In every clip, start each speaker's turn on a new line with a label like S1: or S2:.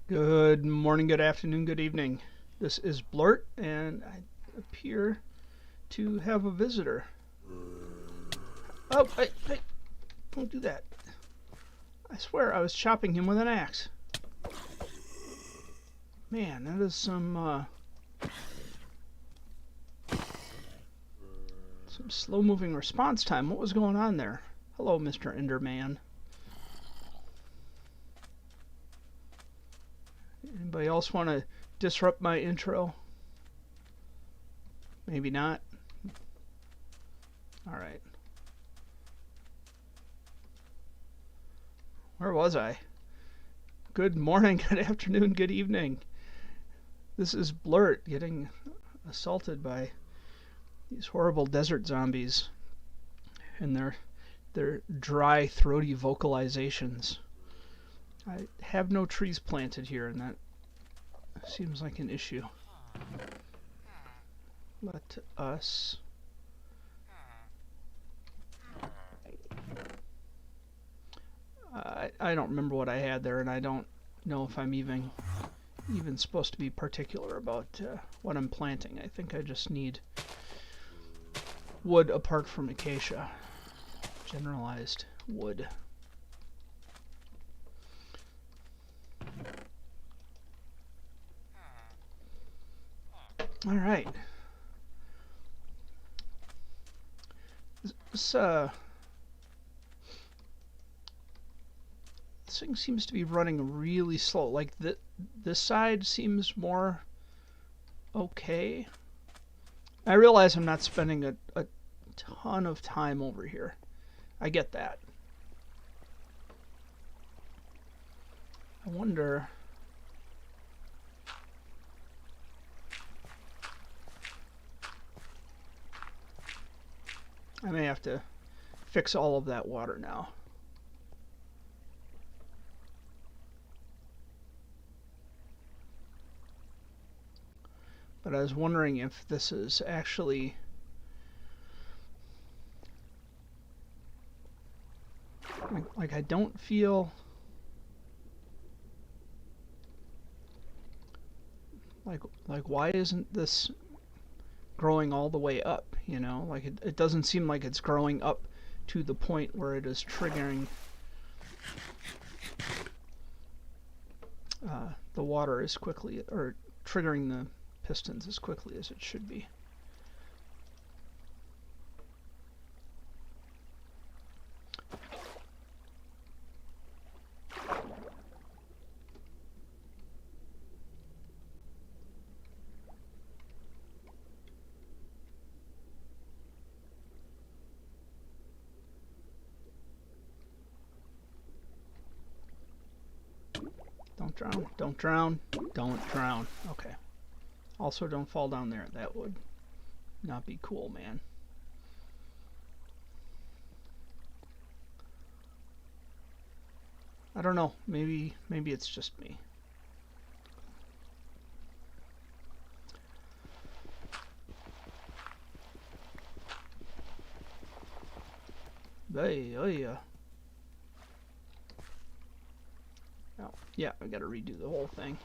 S1: Good morning, good afternoon, good evening. This is Bluurrt, and I appear to have a visitor. Oh, hey, don't do that. I swear I was chopping him with an axe. Man, that is some slow-moving response time. What was going on there? Hello, Mr. Enderman. Anybody else want to disrupt my intro? Maybe not. All right. Where was I? Good morning, good afternoon, good evening. This is Bluurrt getting assaulted by these horrible desert zombies and their dry, throaty vocalizations. I have no trees planted here, and that seems like an issue. Let us I don't remember what I had there, and I don't know if I'm even supposed to be particular about what I'm planting. I think I just need wood apart from acacia. Generalized wood. All right. This thing seems to be running really slow. Like this side seems more okay. I realize I'm not spending a ton of time over here. I get that. I wonder. I may have to fix all of that water now. But I was wondering if this is actually like I don't feel like why isn't this growing all the way up, you know? Like it doesn't seem like it's growing up to the point where it is triggering the water as quickly, or triggering the pistons as quickly as it should be. Don't drown, don't drown, don't drown. Okay. Also, don't fall down there. That would not be cool, man. I don't know. Maybe it's just me. Hey, oh yeah. Oh, yeah, I gotta redo the whole thing.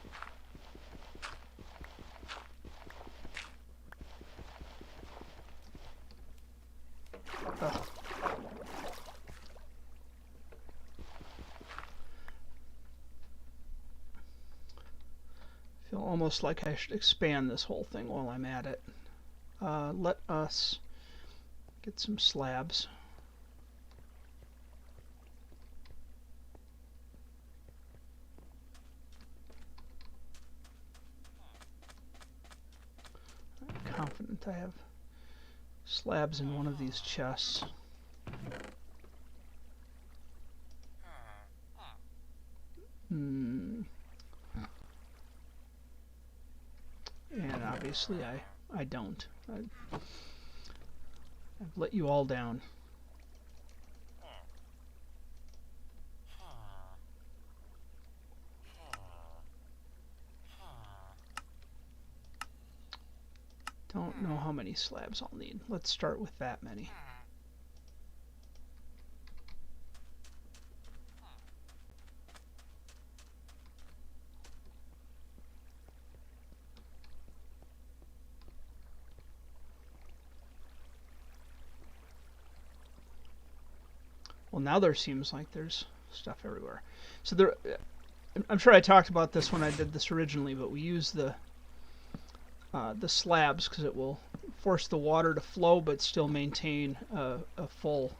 S1: Ugh. I feel almost like I should expand this whole thing while I'm at it. Let us get some slabs. I'm confident I have slabs in one of these chests. And obviously I don't. I've let you all down. Don't know how many slabs I'll need. Let's start with that many. Well, now there seems like there's stuff everywhere. So there, I'm sure I talked about this when I did this originally, but we use the slabs because it will force the water to flow but still maintain a full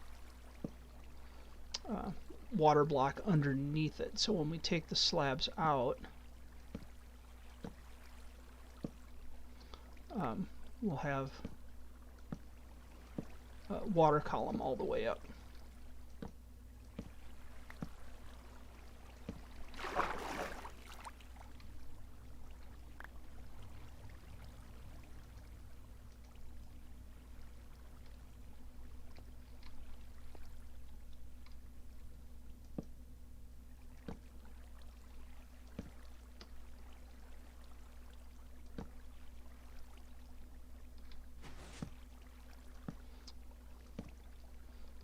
S1: water block underneath it. So when we take the slabs out, we'll have a water column all the way up.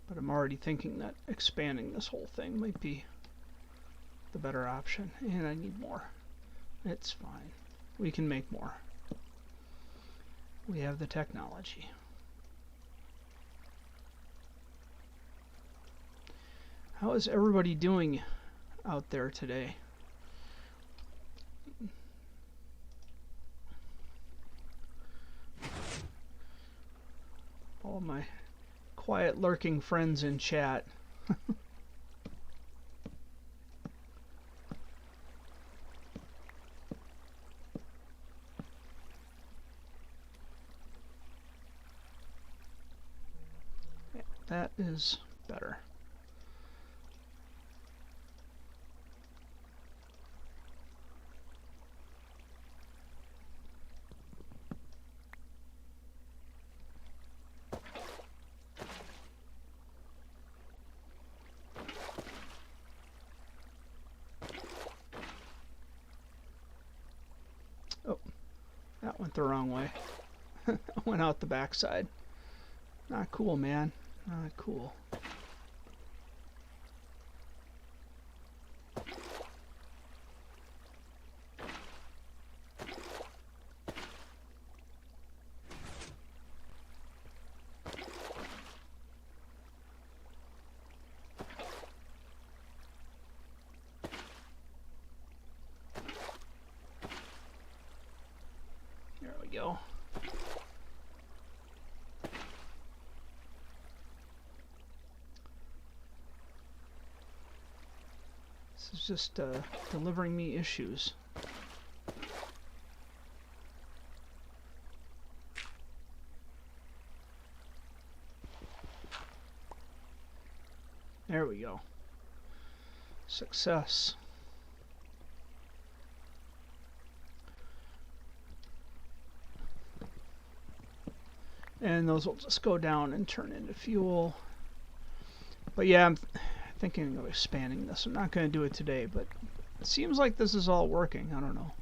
S1: But I'm already thinking that expanding this whole thing might be the better option. And I need more. It's fine. We can make more. We have the technology. How is everybody doing out there today? All my quiet lurking friends in chat. Yeah, that is better. That went the wrong way. Went out the backside. Not cool, man. Not cool. There we go. This is just delivering me issues. There we go. Success. And those will just go down and turn into fuel. But yeah, I'm thinking of expanding this. I'm not going to do it today, but it seems like this is all working. I don't know.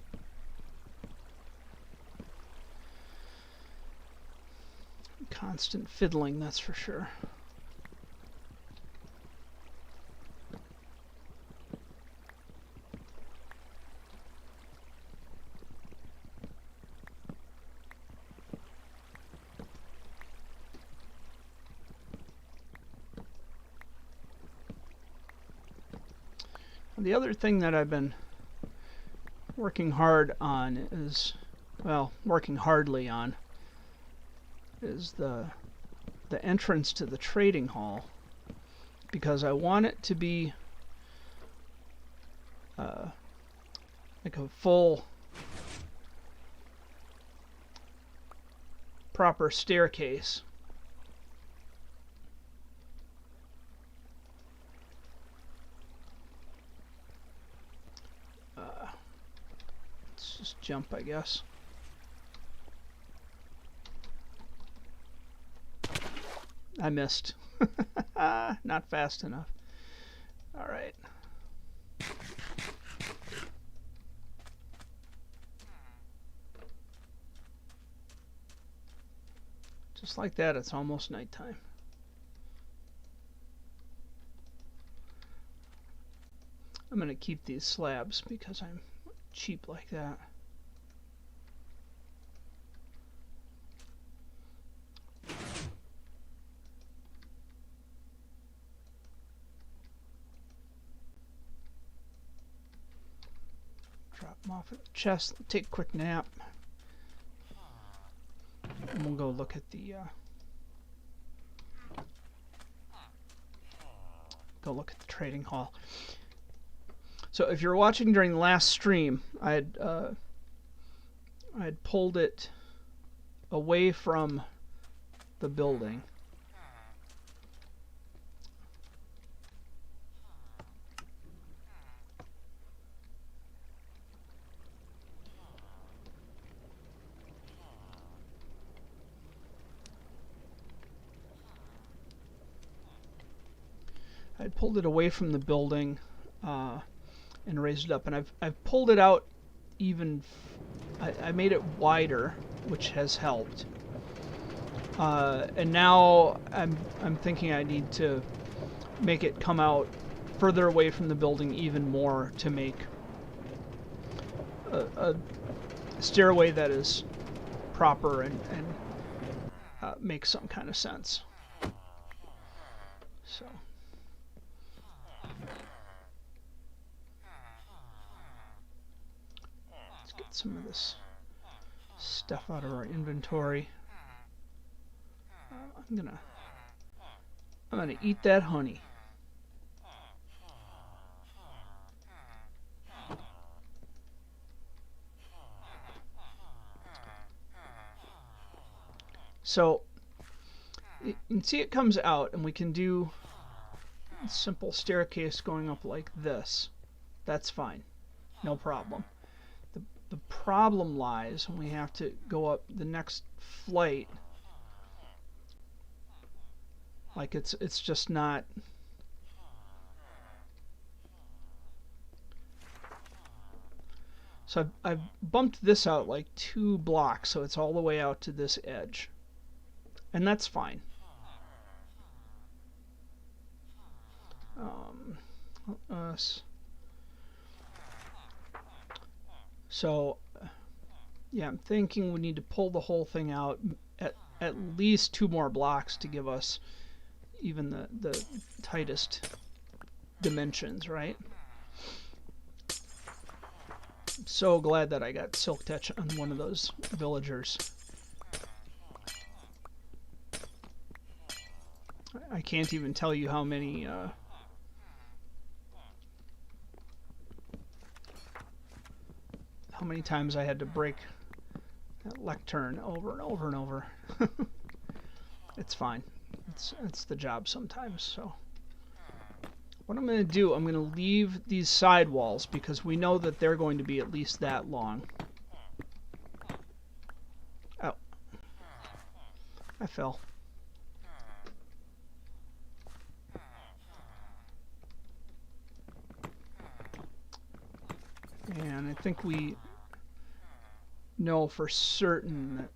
S1: Constant fiddling, that's for sure. The other thing that I've been working hard on is, well, working hardly on, is the entrance to the trading hall, because I want it to be like a full proper staircase. Let's just jump, I guess. I missed. Not fast enough. All right. Just like that, it's almost nighttime. I'm going to keep these slabs because I'm cheap like that. Drop them off at the chest. Take a quick nap. And we'll go look at the trading hall. So if you're watching during the last stream, I had pulled it away from the building. I pulled it away from the building and raised it up, and I've pulled it out even. I made it wider, which has helped. And now I'm thinking I need to make it come out further away from the building even more to make a stairway that is proper and makes some kind of sense. So. Let's get some of this stuff out of our inventory. I'm gonna eat that honey. So you can see it comes out, and we can do a simple staircase going up like this. That's fine, no problem. The problem lies when we have to go up the next flight. Like it's just not. So I've bumped this out like 2 blocks, so it's all the way out to this edge, and that's fine. So yeah, I'm thinking we need to pull the whole thing out at least 2 more blocks to give us even the tightest dimensions, right? I'm so glad that I got silk touch on one of those villagers. I can't even tell you how many times I had to break that lectern over and over and over. It's fine. It's the job sometimes. So what I'm going to do, I'm going to leave these side walls because we know that they're going to be at least that long. Oh, I fell. And I think we know for certain that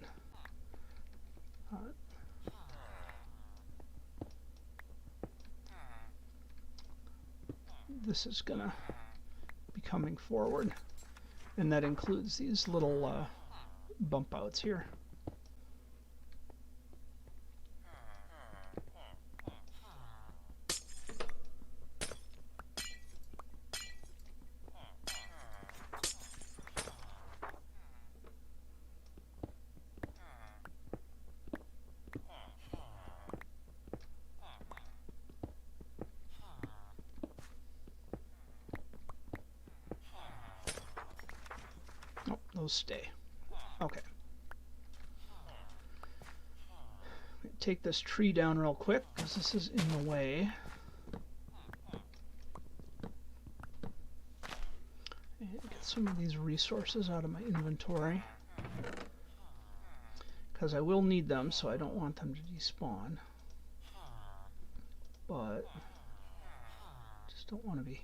S1: this is gonna be coming forward, and that includes these little bump outs here. Those stay. Okay. Take this tree down real quick because this is in the way. And get some of these resources out of my inventory because I will need them, so I don't want them to despawn. But just don't want to be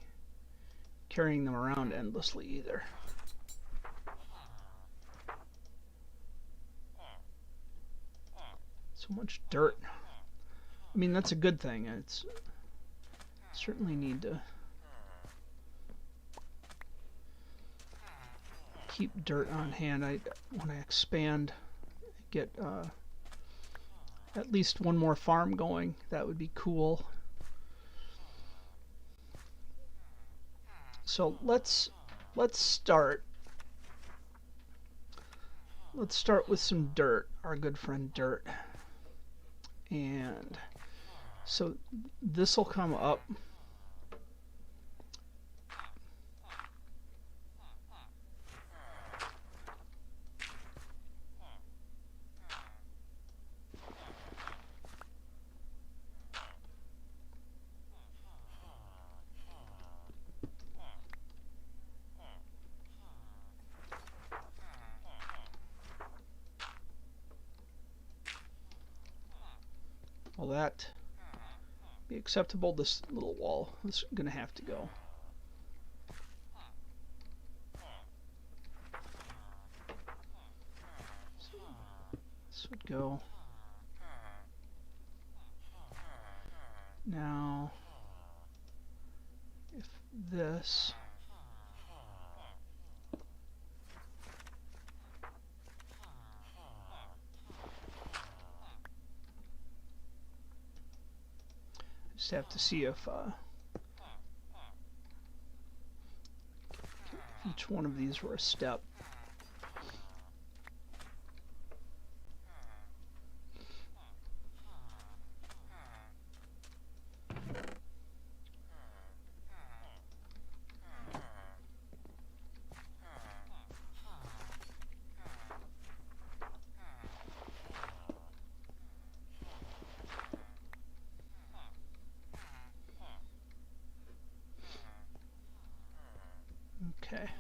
S1: carrying them around endlessly either. So much dirt. I mean, that's a good thing. It's certainly need to keep dirt on hand. I want to expand, get at least one more farm going. That would be cool. So let's start let's start with some dirt, our good friend dirt. And so this will come up. Will that be acceptable? This little wall is going to have to go. So this would go. Now, if this just have to see if each one of these were a step. Okay.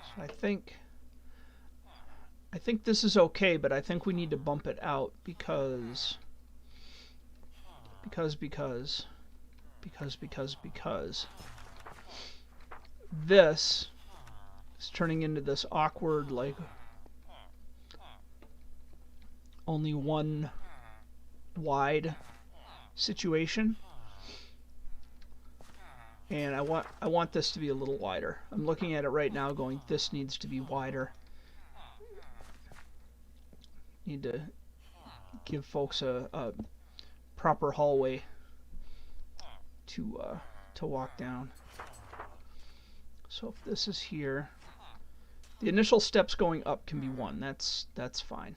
S1: So I think this is okay, but I think we need to bump it out because this is turning into this awkward, like, only one wide situation, and I want this to be a little wider. I'm looking at it right now going, this needs to be wider. Need to give folks a proper hallway to walk down. So if this is here, the initial steps going up can be 1. That's fine.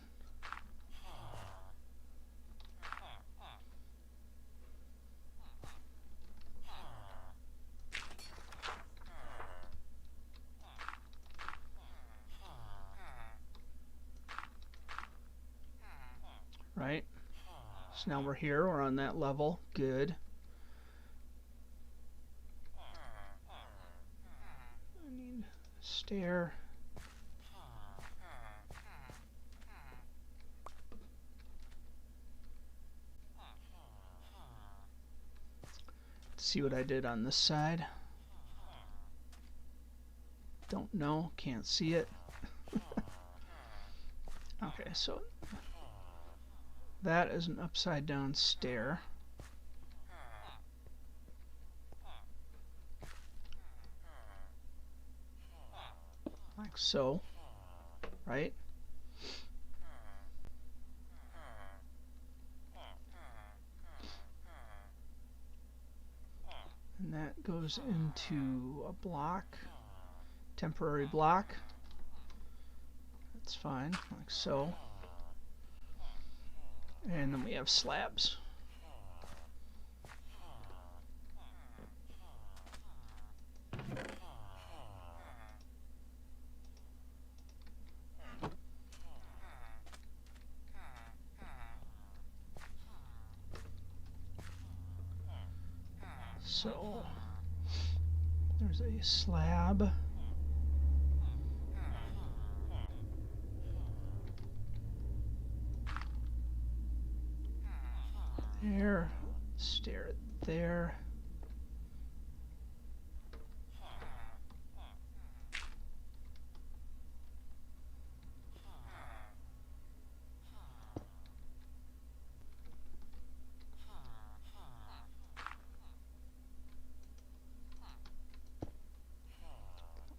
S1: Right? So now we're here, we're on that level. Good. I need a stair. Let's see what I did on this side. Don't know, can't see it. Okay, so that is an upside down stair. Like so, right? And that goes into a block, temporary block. That's fine, like so. And then we have slabs. So there's a slab. There, stair there.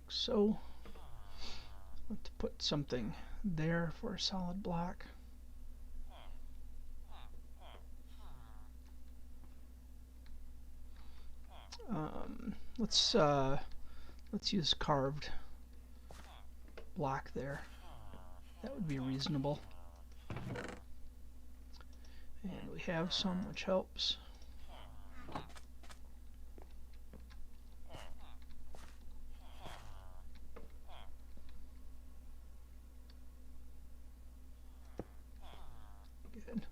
S1: So, let's put something there for a solid block. Let's Let's use carved block there. That would be reasonable. And we have some, which helps. Good.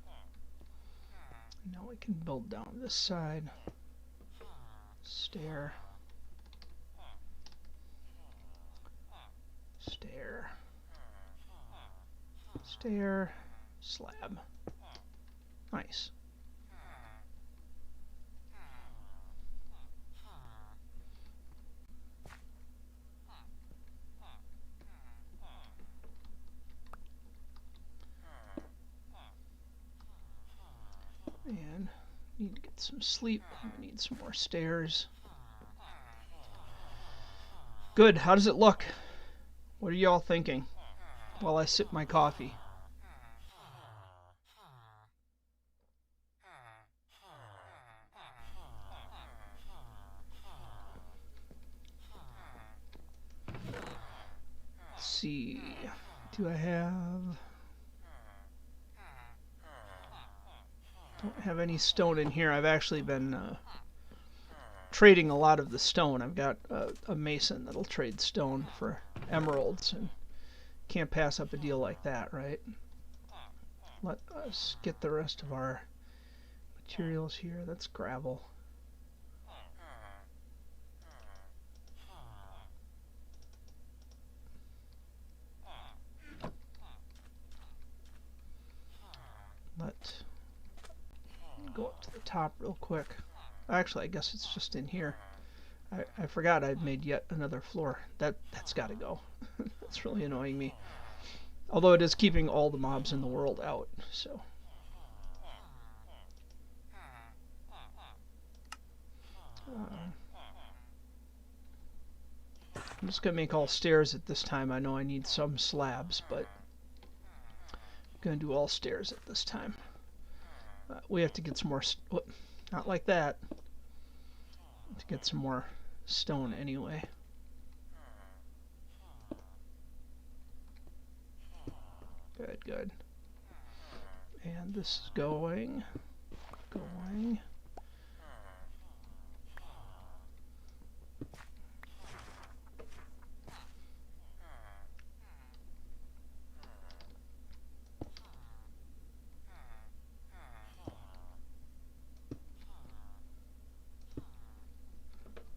S1: Now we can build down this side. Stair. Stair. Stair. Slab. Nice. And need to get some sleep. We need some more stairs. Good. How does it look? What are y'all thinking while I sip my coffee? Let's see. Do I have... Don't have any stone in here. I've actually been trading a lot of the stone. I've got a mason that'll trade stone for emeralds, and can't pass up a deal like that, right? Let us get the rest of our materials here. That's gravel. Let's go up to the top real quick. Actually, I guess it's just in here. I forgot I'd made yet another floor. That's got to go. That's really annoying me. Although it is keeping all the mobs in the world out, so. I'm just going to make all stairs at this time. I know I need some slabs, but I'm going to do all stairs at this time. We have to get some more... not like that. To get some more stone anyway. Good, good. And this is going.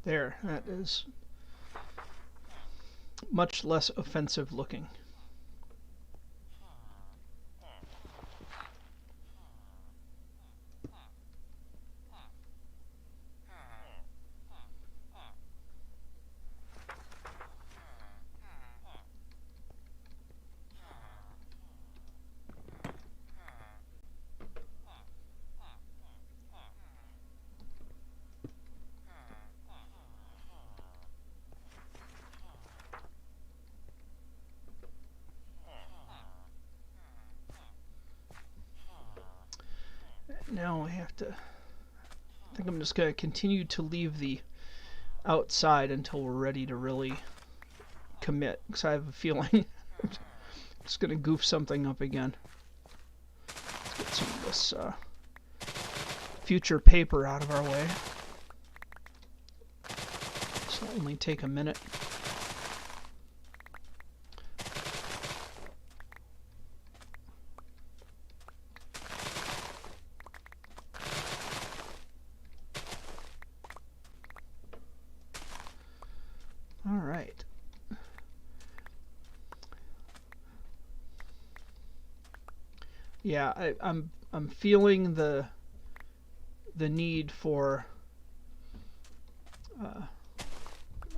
S1: There, that is much less offensive looking. Now I have to... I think I'm just going to continue to leave the outside until we're ready to really commit, because I have a feeling I'm just going to goof something up again. Let's get some of this future paper out of our way. This will only take a minute. Alright. Yeah, I'm feeling the need for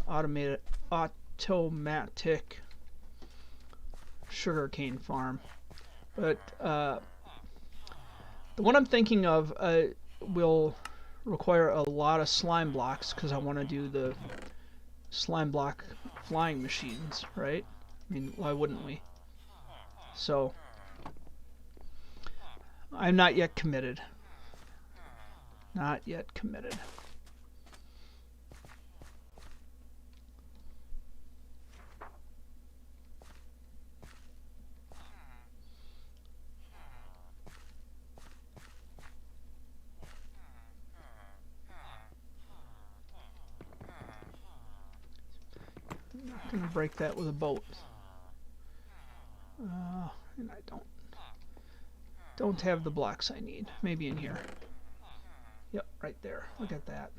S1: automatic sugarcane farm, but the one I'm thinking of will require a lot of slime blocks, because I want to do the slime block flying machines, right? I mean, why wouldn't we? So I'm not yet committed. Not yet committed. gonna break that with a boat. And I don't have the blocks I need. Maybe in here. Yep, right there. Look at that.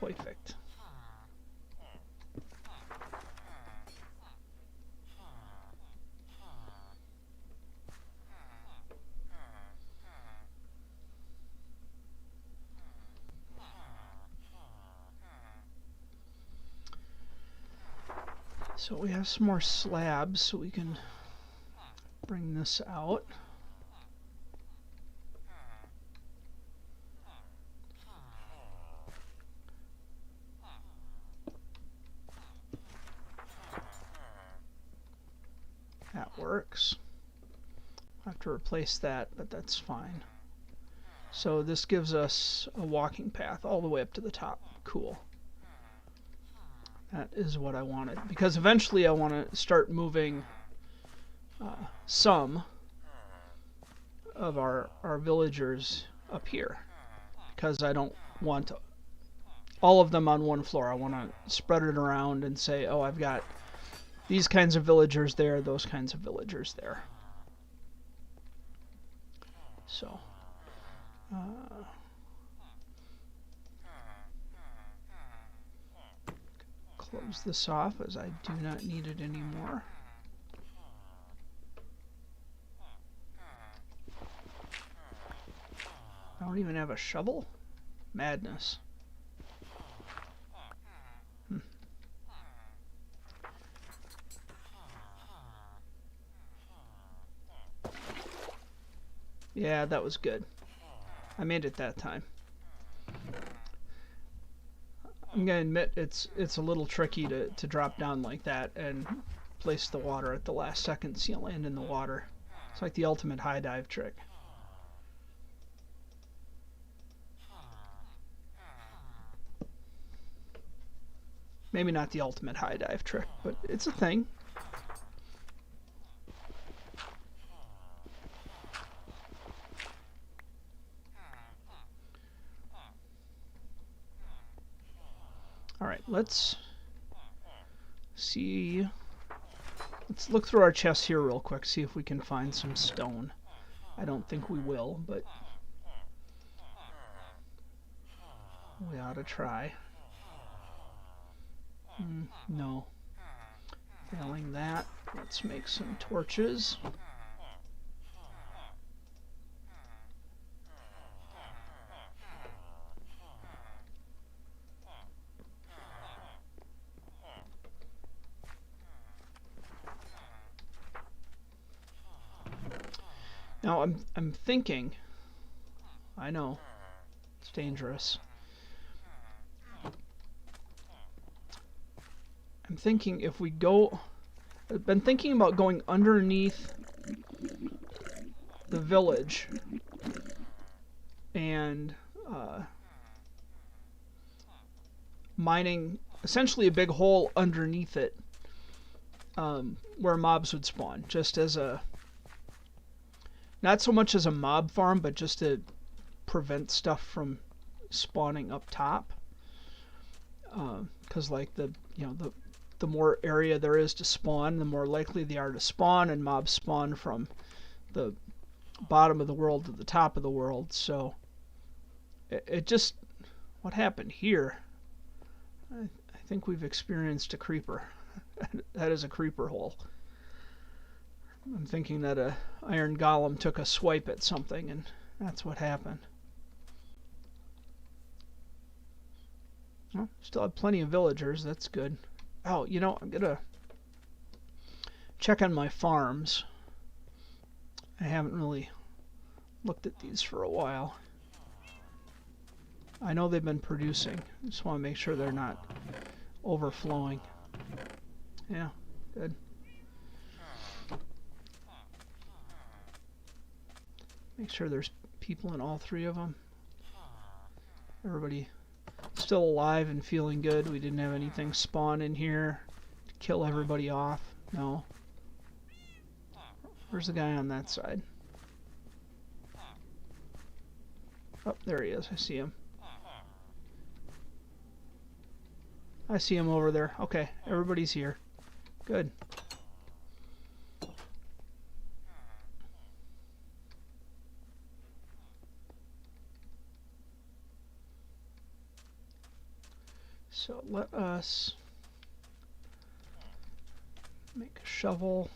S1: Perfect. So we have some more slabs, so we can bring this out. That works. I have to replace that, but that's fine. So this gives us a walking path all the way up to the top. Cool. That is what I wanted. Because eventually I want to start moving some of our villagers up here. Because I don't want all of them on one floor. I want to spread it around and say, oh, I've got these kinds of villagers there, those kinds of villagers there. So, close this off as I do not need it anymore. I don't even have a shovel? Madness. Yeah, that was good. I made it that time. I'm gonna admit it's a little tricky to drop down like that and place the water at the last second so you land in the water. It's like the ultimate high dive trick. Maybe not the ultimate high dive trick, but it's a thing. Alright, let's see. Let's look through our chests here real quick, see if we can find some stone. I don't think we will, but we ought to try. No. Failing that, let's make some torches. Now I'm thinking, I know, it's dangerous. I'm thinking if we go, I've been thinking about going underneath the village and mining essentially a big hole underneath it where mobs would spawn, just as a, not so much as a mob farm, but just to prevent stuff from spawning up top. Because like the more area there is to spawn, the more likely they are to spawn, and mobs spawn from the bottom of the world to the top of the world. So it just, what happened here? I think we've experienced a creeper. That is a creeper hole. I'm thinking that a iron golem took a swipe at something, and that's what happened. Well, still have plenty of villagers. That's good. Oh, you know, I'm gonna check on my farms. I haven't really looked at these for a while. I know they've been producing. I just want to make sure they're not overflowing. Yeah, good. Make sure there's people in all three of them. Everybody still alive and feeling good. We didn't have anything spawn in here to kill everybody off. No. Where's the guy on that side? Oh, there he is. I see him. I see him over there. Okay, everybody's here. Good. So let us make a shovel.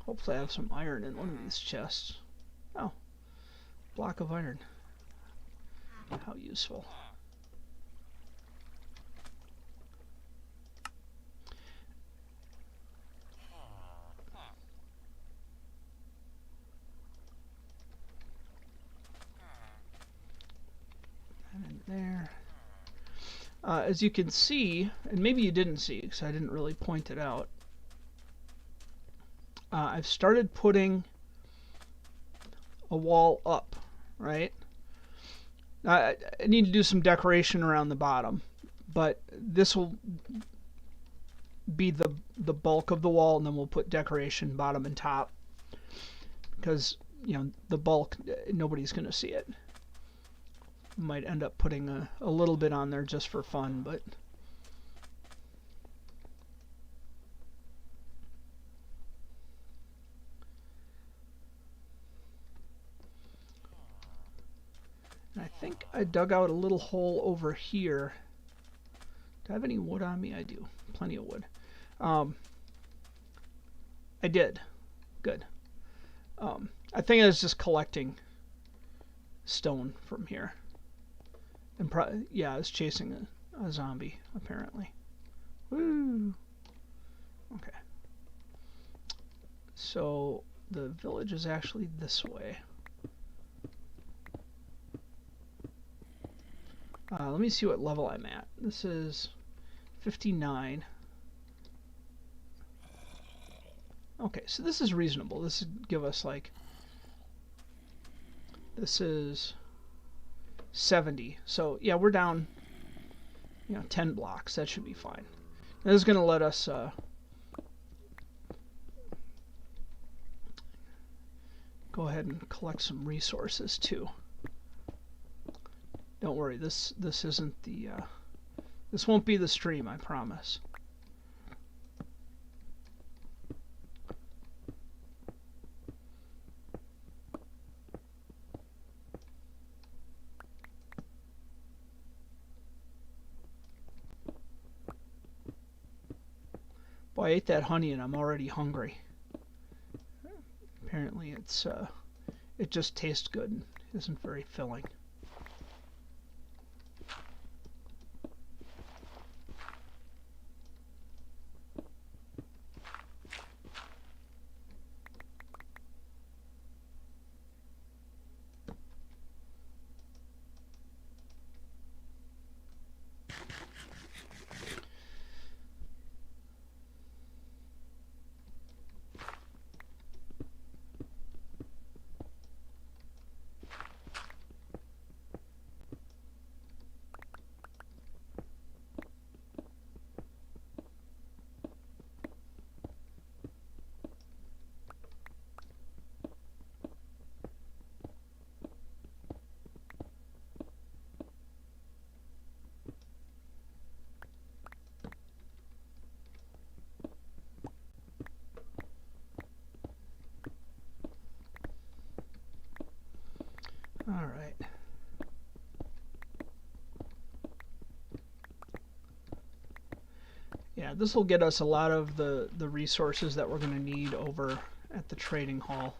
S1: Hopefully I have some iron in one of these chests. Oh, block of iron. How useful. And in there. As you can see, and maybe you didn't see because I didn't really point it out, I've started putting a wall up, right? I need to do some decoration around the bottom, but this will be the bulk of the wall, and then we'll put decoration bottom and top because, you know, the bulk, nobody's going to see it. Might end up putting a little bit on there just for fun, but and I think I dug out a little hole over here. Do I have any wood on me? I do. Plenty of wood. I did. Good. I think I was just collecting stone from here. And yeah, I was chasing a zombie, apparently. Woo! Okay. So the village is actually this way. Let me see what level I'm at. This is 59. Okay, so this is reasonable. This would give us like... This is 70. So yeah, we're down, 10 blocks. That should be fine. This is going to let us go ahead and collect some resources too. Don't worry, this isn't the this won't be the stream, I promise. Boy, I ate that honey and I'm already hungry. Apparently it just tastes good and isn't very filling. All right. Yeah, this will get us a lot of the resources that we're going to need over at the trading hall.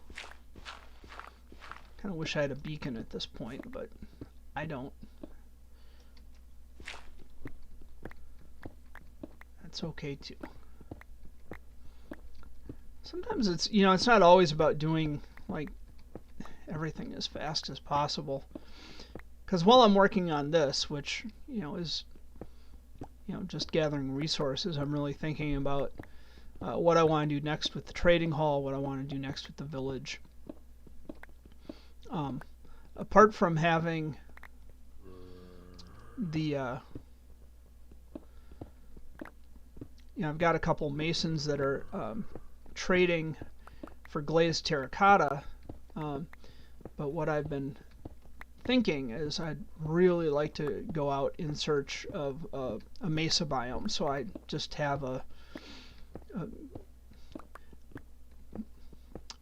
S1: Kind of wish I had a beacon at this point, but I don't. That's okay too. Sometimes it's, it's not always about doing like everything as fast as possible. Because while I'm working on this, which, is, just gathering resources, I'm really thinking about what I want to do next with the trading hall, what I want to do next with the village. Apart from having the, I've got a couple masons that are trading for glazed terracotta, but what I've been thinking is I'd really like to go out in search of a mesa biome, so I just have a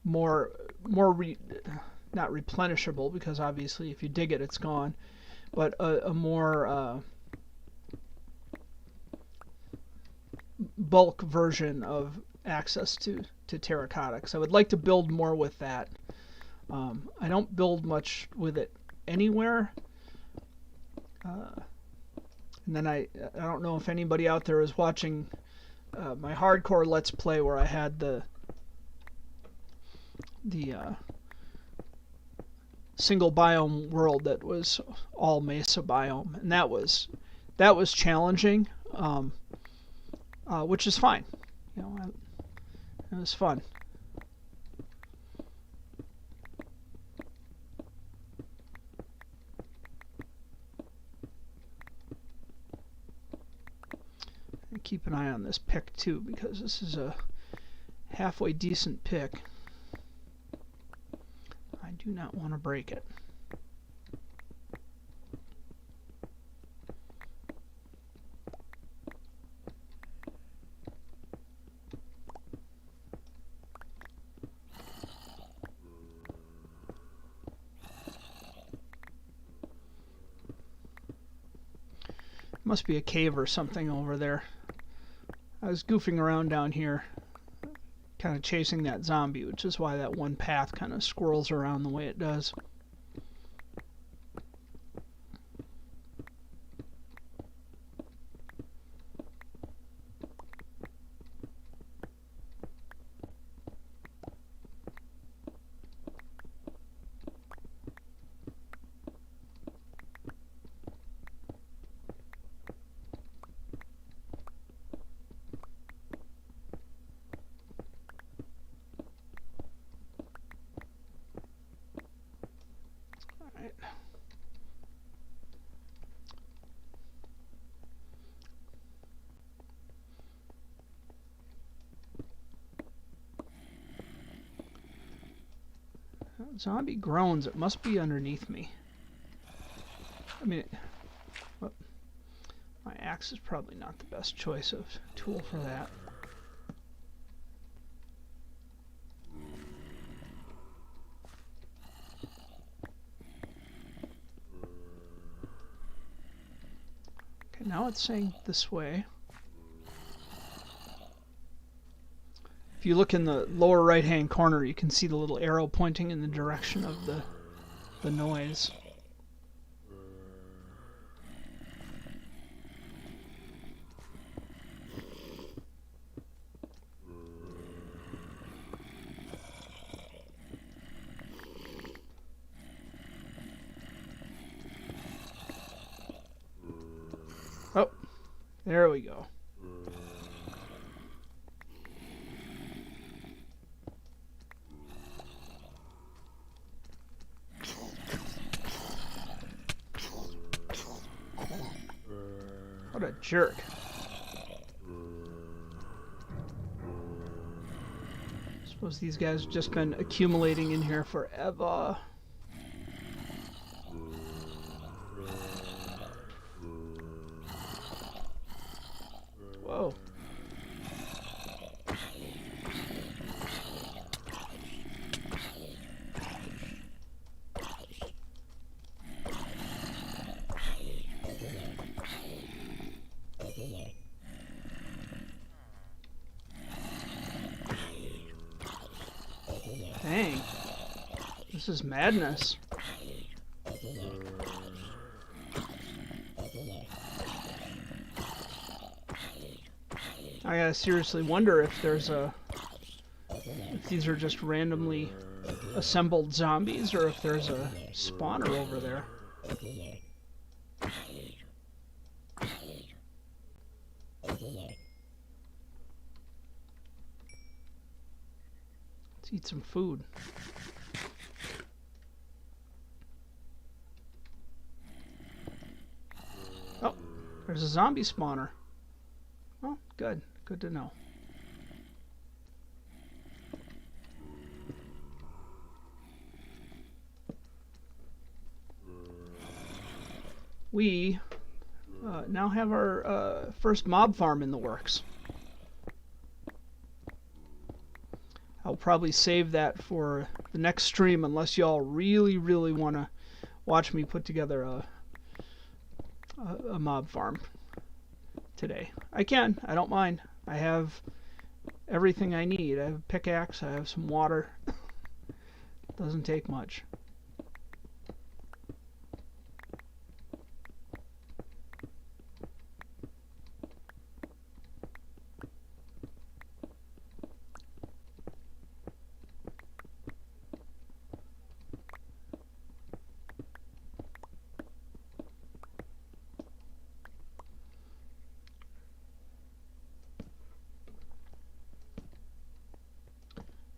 S1: more not replenishable, because obviously if you dig it, it's gone, but a more bulk version of access to terracotta. I would like to build more with that. I don't build much with it anywhere. And then I don't know if anybody out there is watching my hardcore Let's Play where I had the single biome world that was all mesa biome, and that was challenging, which is fine. You know, it was fun. And keep an eye on this pick too, because this is a halfway decent pick. I do not want to break it. Must be a cave or something over there. I was goofing around down here, kind of chasing that zombie, which is why that one path kind of squirrels around the way it does. Zombie groans. It must be underneath me. I mean, my axe is probably not the best choice of tool for that. Okay, now it's saying this way. If you look in the lower right hand corner, you can see the little arrow pointing in the direction of the noise. Oh, there we go. What a jerk. Suppose these guys have just been accumulating in here forever. Whoa. Dang. This is madness. I gotta seriously wonder if there's if these are just randomly assembled zombies, or if there's a spawner over there. Let's eat some food. Oh, there's a zombie spawner. Oh, good. Good to know. we now have our first mob farm in the works. I'll probably save that for the next stream unless y'all really, really want to watch me put together a mob farm today. I can. I don't mind. I have everything I need. I have a pickaxe. I have some water. Doesn't take much.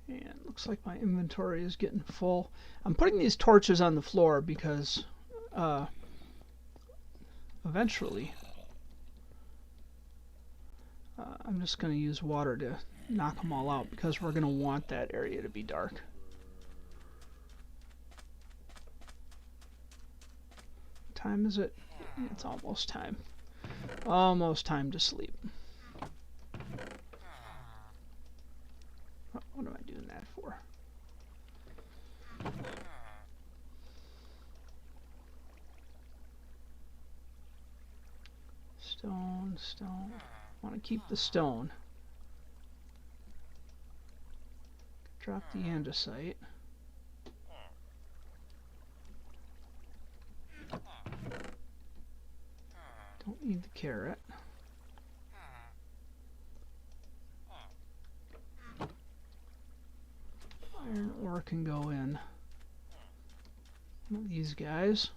S1: And looks like my inventory is getting full. I'm putting these torches on the floor because eventually I'm just going to use water to knock them all out because we're going to want that area to be dark. What time is it? It's almost time. Almost time to sleep. What am I doing that for? Stone, stone. I want to keep the stone. Drop the andesite. Don't need the carrot. Iron ore can go in one of these guys.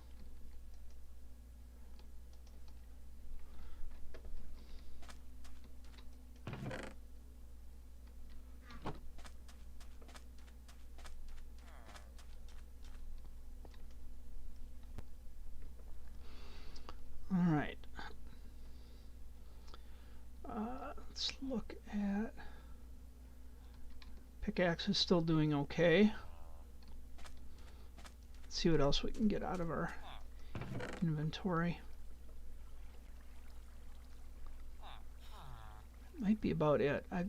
S1: All right. Let's look at pickaxe is still doing okay. Let's see what else we can get out of our inventory. Might be about it. I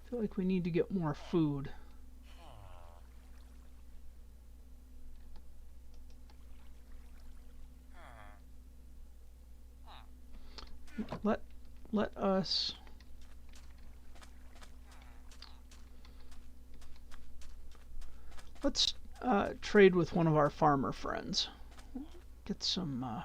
S1: feel like we need to get more food. Let us let's trade with one of our farmer friends. Get some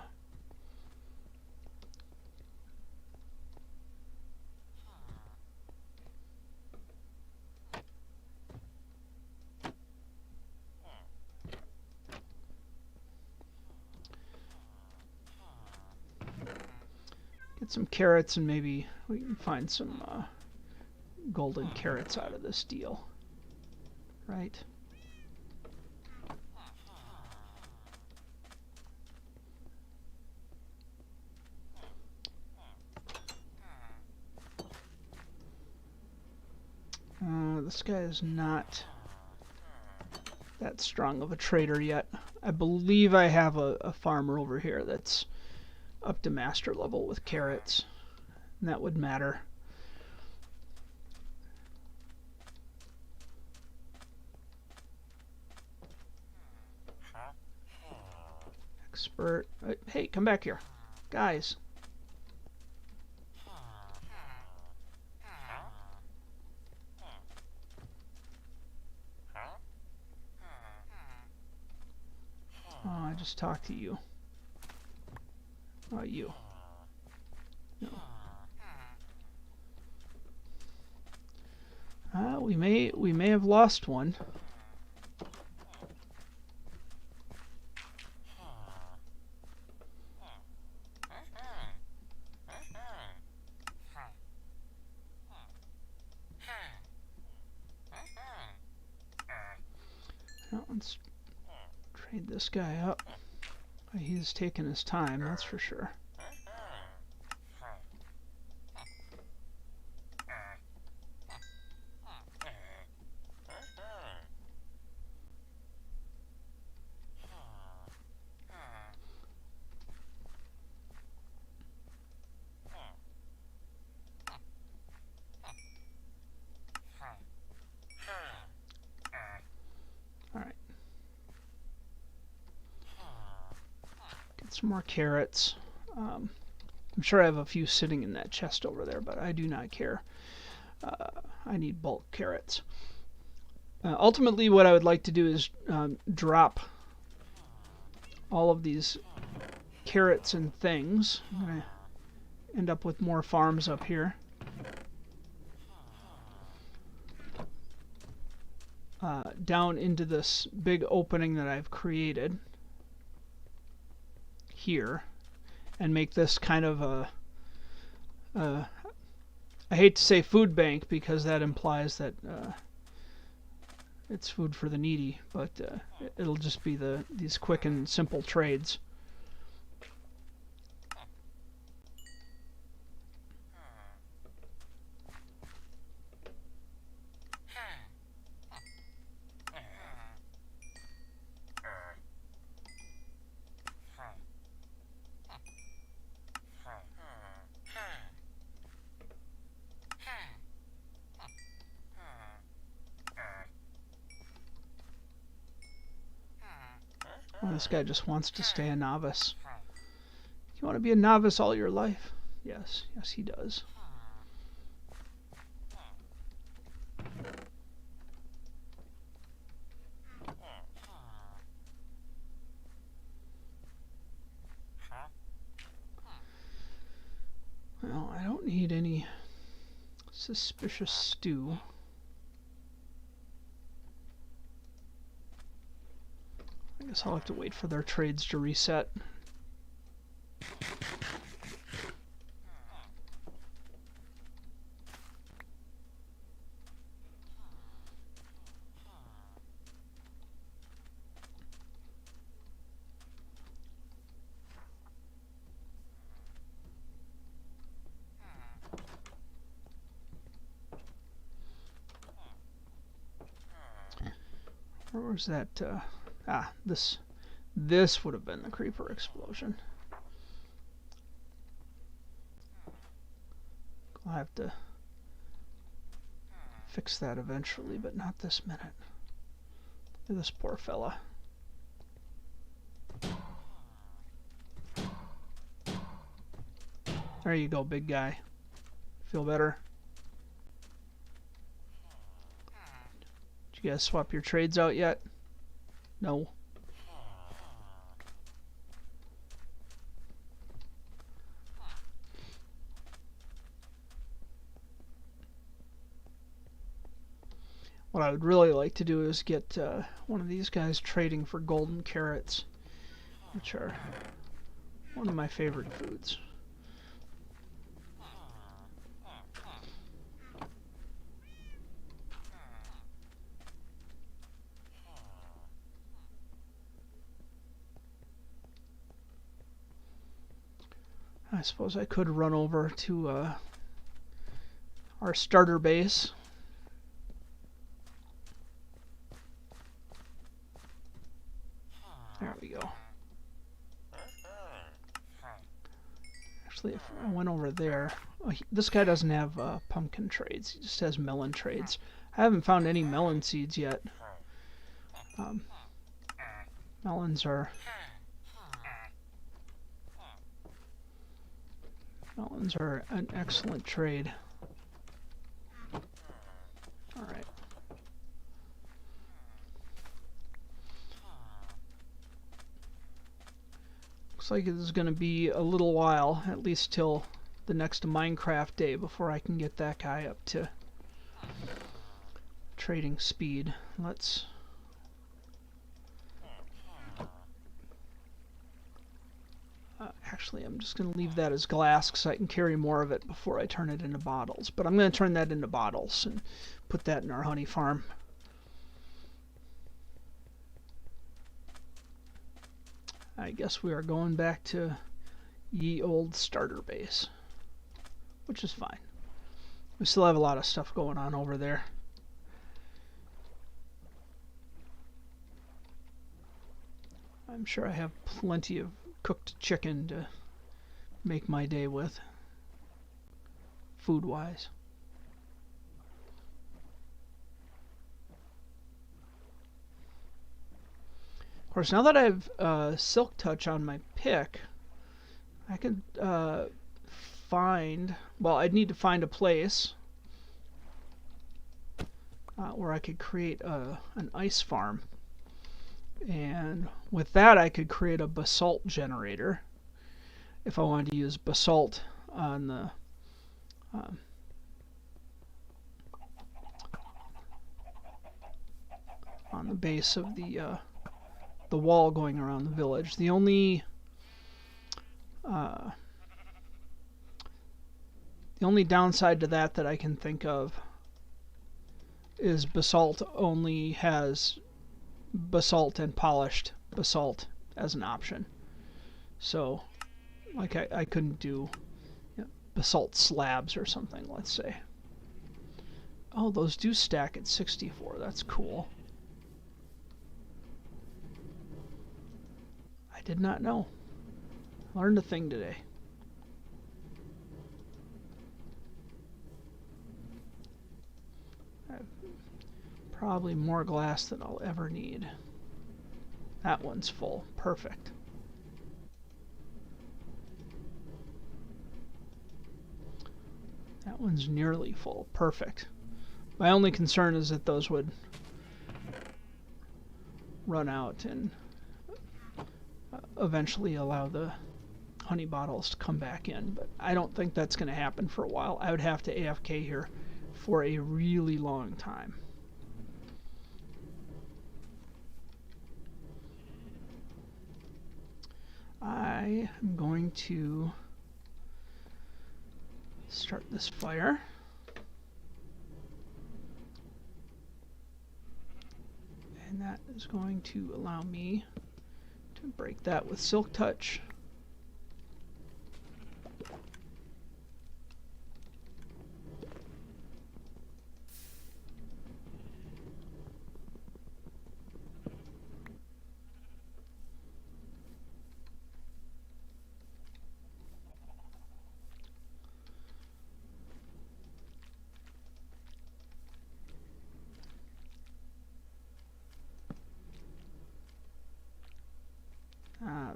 S1: some carrots, and maybe we can find some golden carrots out of this deal, right? This guy is not that strong of a trader yet. I believe I have a farmer over here that's up to master level with carrots, and that would matter. Expert. Hey, come back here. Guys. Oh, I just talked to you. Oh, you. No. We may have lost one. Now, let's trade this guy up. He's taking his time, that's for sure. some more carrots. I'm sure I have a few sitting in that chest over there, but I do not care. I need bulk carrots. Ultimately, what I would like to do is drop all of these carrots and things. I'm going to end up with more farms up here. Down into this big opening that I've created here, and make this kind of a I hate to say food bank because that implies that it's food for the needy, but it'll just be these quick and simple trades. Well, this guy just wants to stay a novice. You want to be a novice all your life? Yes, yes he does. Well, I don't need any suspicious stew. I guess I'll have to wait for their trades to reset. Where was that? This would have been the creeper explosion. I'll have to fix that eventually, but not this minute. Look at this poor fella. There you go, big guy. Feel better? Did you guys swap your trades out yet? No. What I would really like to do is get one of these guys trading for golden carrots, which are one of my favorite foods. I suppose I could run over to our starter base. There we go. Actually, if I went over there... Oh, this guy doesn't have pumpkin trades. He just has melon trades. I haven't found any melon seeds yet. Melons are an excellent trade. Alright. Looks like it is going to be a little while, at least till the next Minecraft day, before I can get that guy up to trading speed. Let's... actually, I'm just going to leave that as glass because I can carry more of it before I turn it into bottles. But I'm going to turn that into bottles and put that in our honey farm. I guess we are going back to ye old starter base, which is fine. We still have a lot of stuff going on over there. I'm sure I have plenty of cooked chicken to make my day with, food-wise. Of course, now that I have Silk Touch on my pick, I could find, well, I'd need to find a place where I could create an ice farm. And with that, I could create a basalt generator if I wanted to use basalt on the base of the wall going around the village. The only downside to that I can think of is basalt only has basalt and polished basalt as an option. So, like I couldn't do basalt slabs or something, let's say. Oh, those do stack at 64. That's cool. I did not know. Learned a thing today. Probably more glass than I'll ever need. That one's full. Perfect. That one's nearly full. Perfect. My only concern is that those would run out and eventually allow the honey bottles to come back in. But I don't think that's going to happen for a while. I would have to AFK here for a really long time. I am going to start this fire. And that is going to allow me to break that with Silk Touch.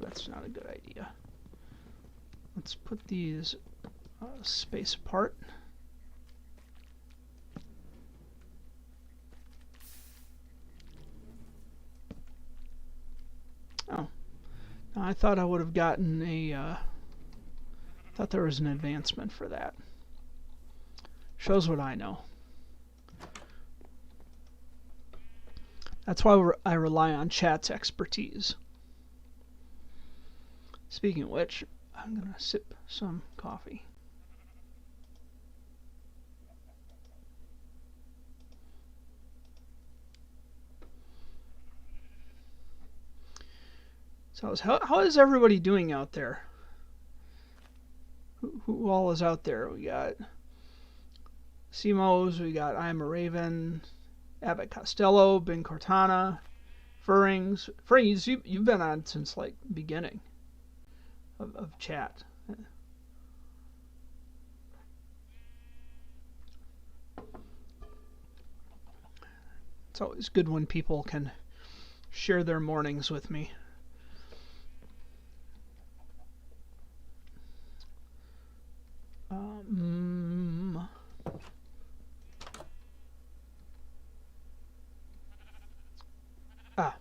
S1: That's not a good idea. Let's put these space apart. Oh, now I thought I would have gotten a. Thought there was an advancement for that. Shows what I know. That's why I rely on chat's expertise. Speaking of which, I'm going to sip some coffee. So how is everybody doing out there? Who all is out there? We got Simos, we got I Am a Raven, Abbott Costello, Ben Cortana, Furrings. Furrings, you've been on since like beginning of chat. It's always good when people can share their mornings with me.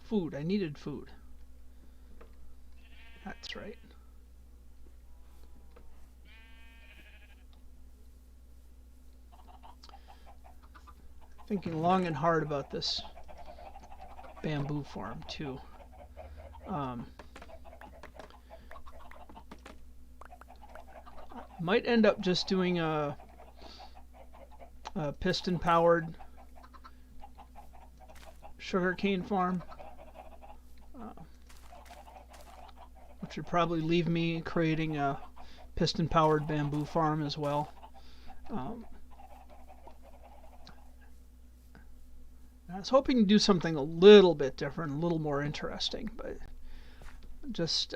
S1: Food. I needed food. That's right. Thinking long and hard about this bamboo farm too. Might end up just doing a piston-powered sugarcane farm, which would probably leave me creating a piston-powered bamboo farm as well. I was hoping to do something a little bit different, a little more interesting, but just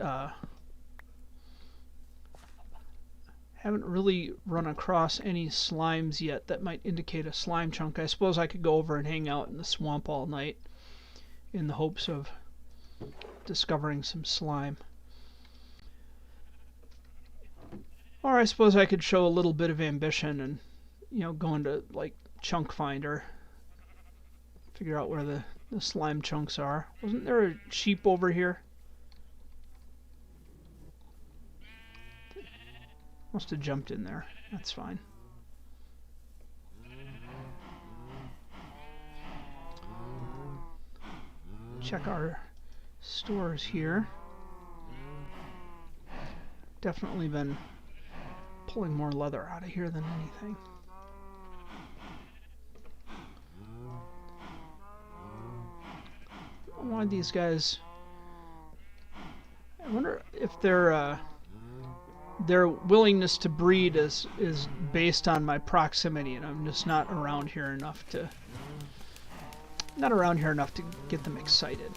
S1: haven't really run across any slimes yet that might indicate a slime chunk. I suppose I could go over and hang out in the swamp all night in the hopes of discovering some slime. Or I suppose I could show a little bit of ambition and, go into like chunk finder, figure out where the slime chunks are. Wasn't there a sheep over here? Must have jumped in there. That's fine. Check our stores here. Definitely been pulling more leather out of here than anything. I wanted these guys. I wonder if their willingness to breed is based on my proximity, and I'm just not around here enough to get them excited.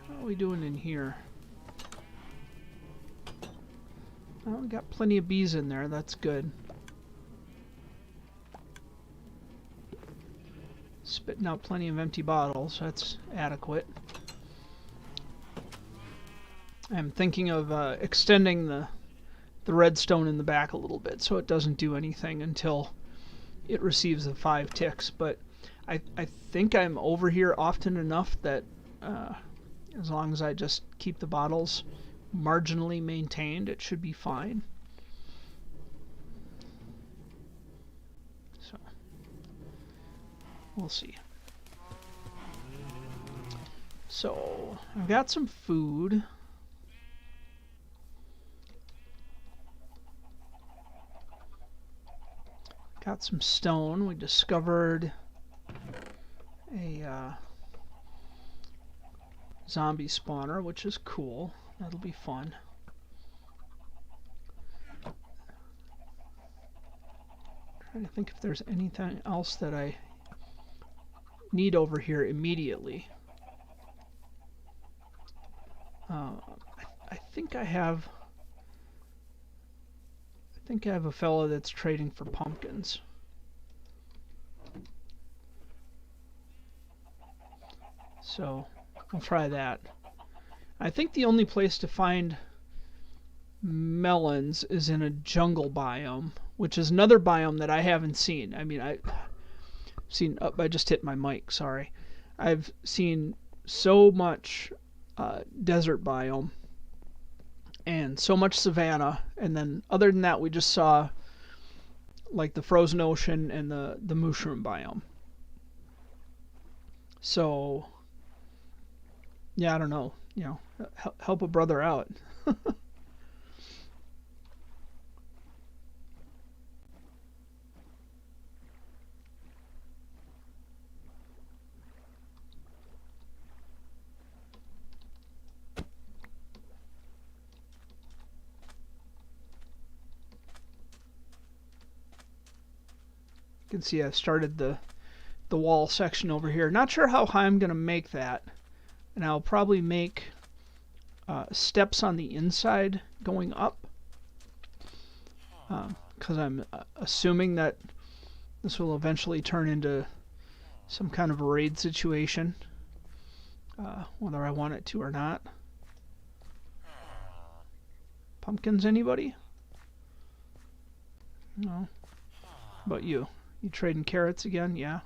S1: How are we doing in here? Oh, we got plenty of bees in there. That's good. Spitting out plenty of empty bottles. That's adequate. I'm thinking of extending the redstone in the back a little bit so it doesn't do anything until it receives the 5 ticks. But I think I'm over here often enough that as long as I just keep the bottles marginally maintained, it should be fine. So we'll see. So I've got some food. Got some stone. We discovered a zombie spawner, which is cool. That'll be fun. Trying to think if there's anything else that I need over here immediately. I think I have a fellow that's trading for pumpkins. So I'll try that. I think the only place to find melons is in a jungle biome, which is another biome that I haven't seen. I mean, I just hit my mic, sorry. I've seen so much desert biome and so much savanna, and then other than that we just saw like the frozen ocean and the mushroom biome. So yeah, I don't know, help a brother out. You can see I started the wall section over here. Not sure how high I'm going to make that. And I'll probably make steps on the inside going up. Because I'm assuming that this will eventually turn into some kind of a raid situation. Whether I want it to or not. Pumpkins, anybody? No. How about you? You trading carrots again? Yeah.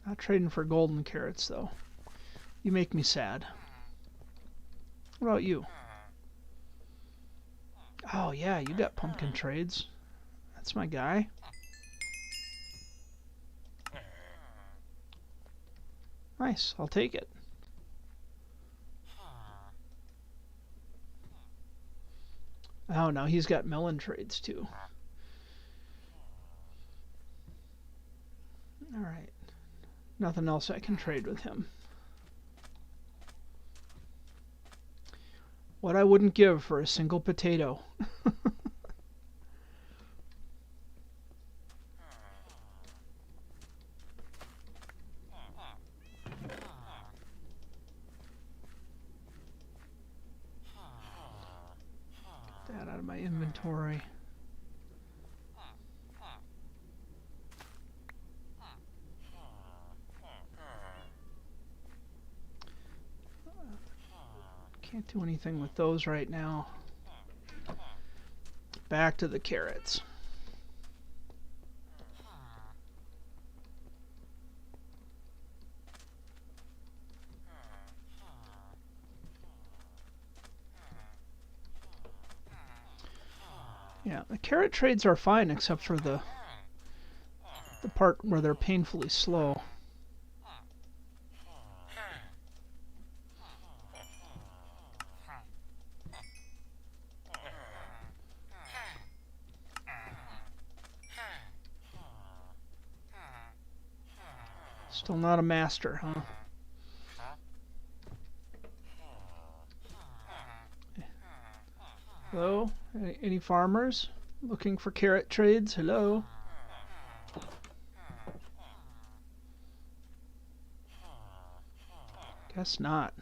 S1: Not trading for golden carrots, though. You make me sad. What about you? Oh, yeah, you got pumpkin trades. That's my guy. Nice, I'll take it. Oh, now he's got melon trades, too. Alright. Nothing else I can trade with him. What I wouldn't give for a single potato. Get that out of my inventory. Can't do anything with those right now. Back to the carrots. Yeah, the carrot trades are fine except for the part where they're painfully slow. Still not a master, huh? Hello? Any farmers looking for carrot trades? Hello? Guess not.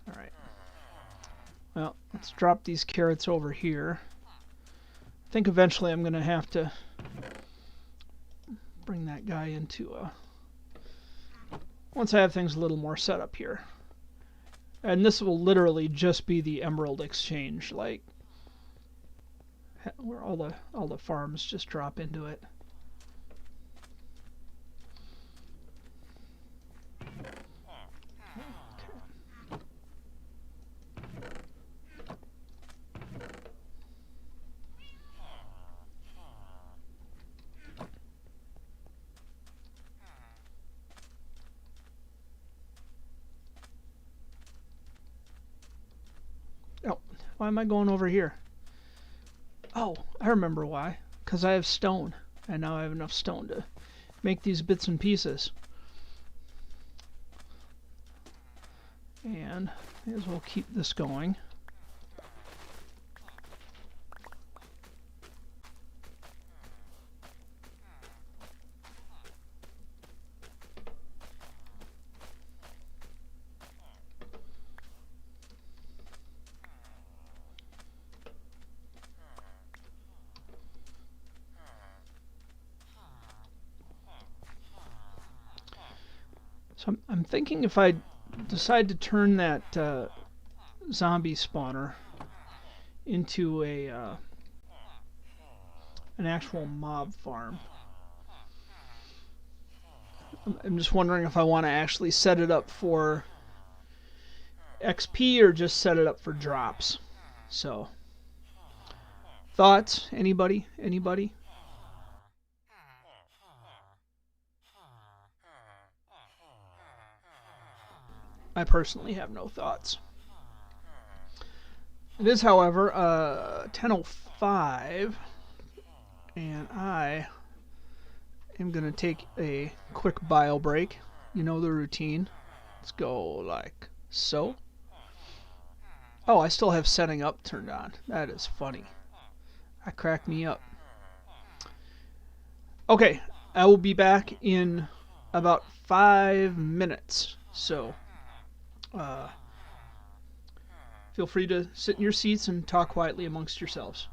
S1: Alright. Well, let's drop these carrots over here. I think eventually I'm going to have to bring that guy into once I have things a little more set up here. And this will literally just be the Emerald Exchange, like where all the farms just drop into it. Oh, why am I going over here? Oh, I remember why. Because I have stone. And now I have enough stone to make these bits and pieces. And may as well keep this going. So I'm thinking if I decide to turn that zombie spawner into an actual mob farm. I'm just wondering if I want to actually set it up for XP or just set it up for drops. So, thoughts? Anybody? Anybody? I personally have no thoughts. It is, however, 10:05, and I am going to take a quick bio break. You know the routine. Let's go like so. Oh, I still have setting up turned on. That is funny. That cracked me up. Okay, I will be back in about 5 minutes. So, feel free to sit in your seats and talk quietly amongst yourselves.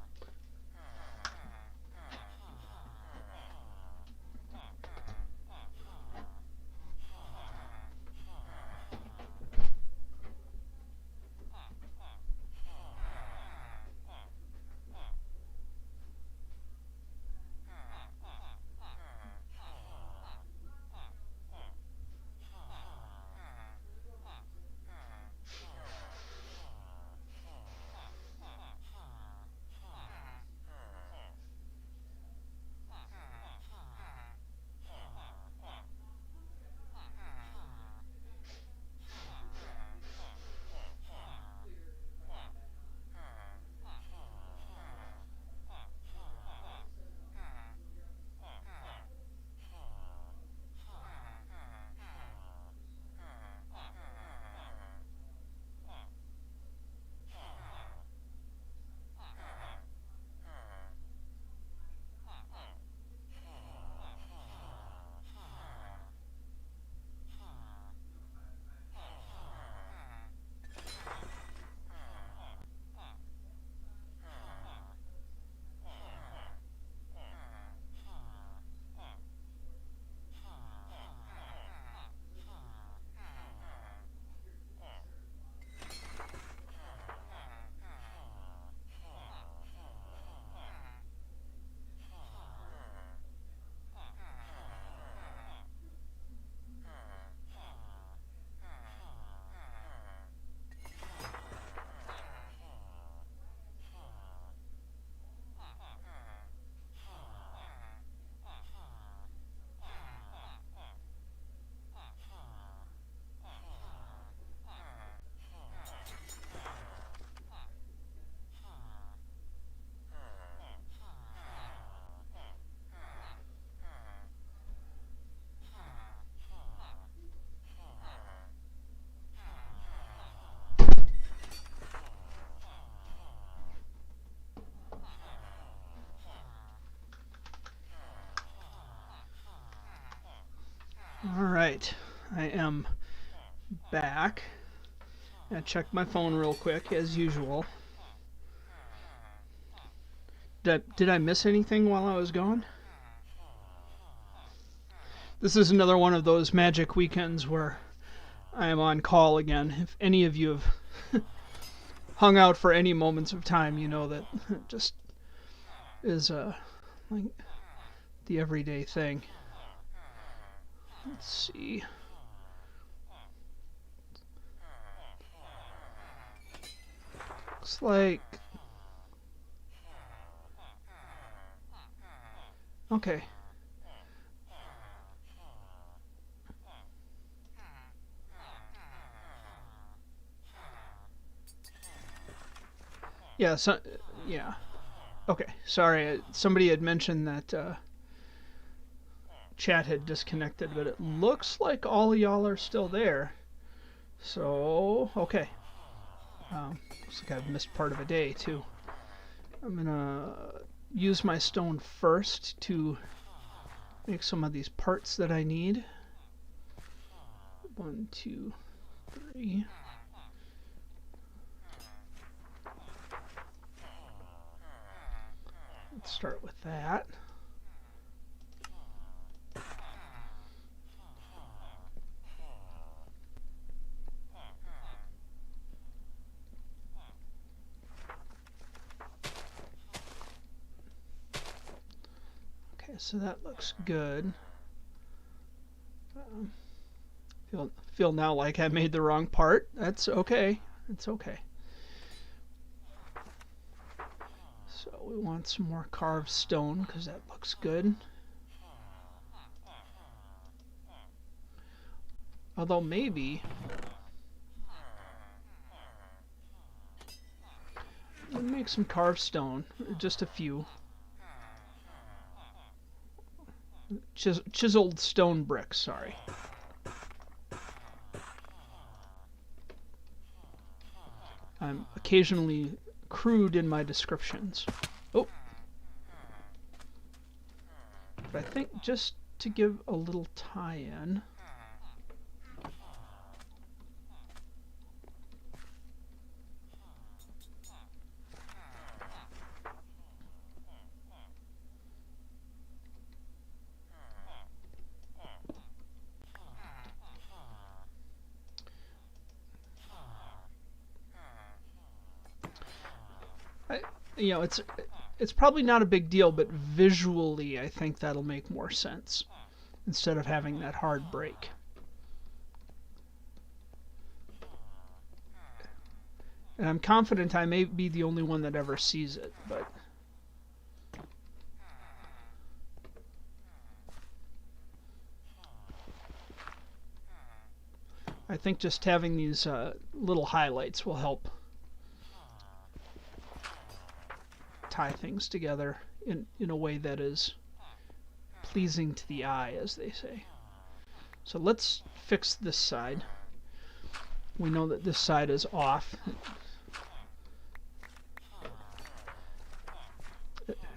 S1: I am back. I checked my phone real quick, as usual. Did I miss anything while I was gone? This is another one of those magic weekends where I am on call again. If any of you have hung out for any moments of time, you know that it just is like the everyday thing. Let's see. Looks like... Okay. Yeah, yeah. Okay, sorry. Somebody had mentioned that chat had disconnected, but it looks like all of y'all are still there. So, okay. Looks like I've missed part of a day, too. I'm gonna use my stone first to make some of these parts that I need. 1, 2, 3. Let's start with that. Okay, so that looks good. Feel now like I made the wrong part. That's okay. It's okay. So we want some more carved stone because that looks good. Although maybe we'll make some carved stone, just a few. Chiseled stone bricks, sorry. I'm occasionally crude in my descriptions. Oh. But I think just to give a little tie-in. You know, it's probably not a big deal, but visually I think that'll make more sense instead of having that hard break. And I'm confident I may be the only one that ever sees it, but I think just having these little highlights will help tie things together in a way that is pleasing to the eye, as they say. So let's fix this side. We know that this side is off.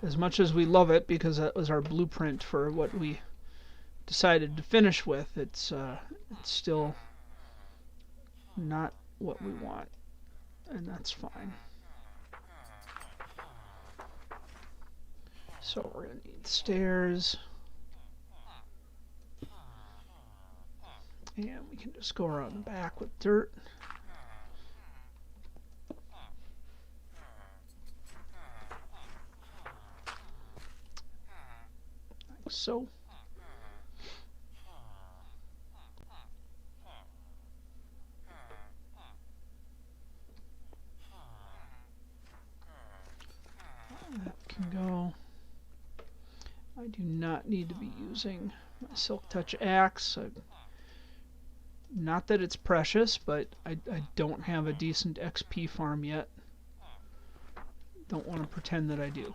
S1: As much as we love it, because that was our blueprint for what we decided to finish with, it's still not what we want, and that's fine. So we're going to need stairs. And we can just go around the back with dirt. Like so. That can go. I do not need to be using my Silk Touch axe. Not that it's precious, but I don't have a decent XP farm yet. Don't want to pretend that I do.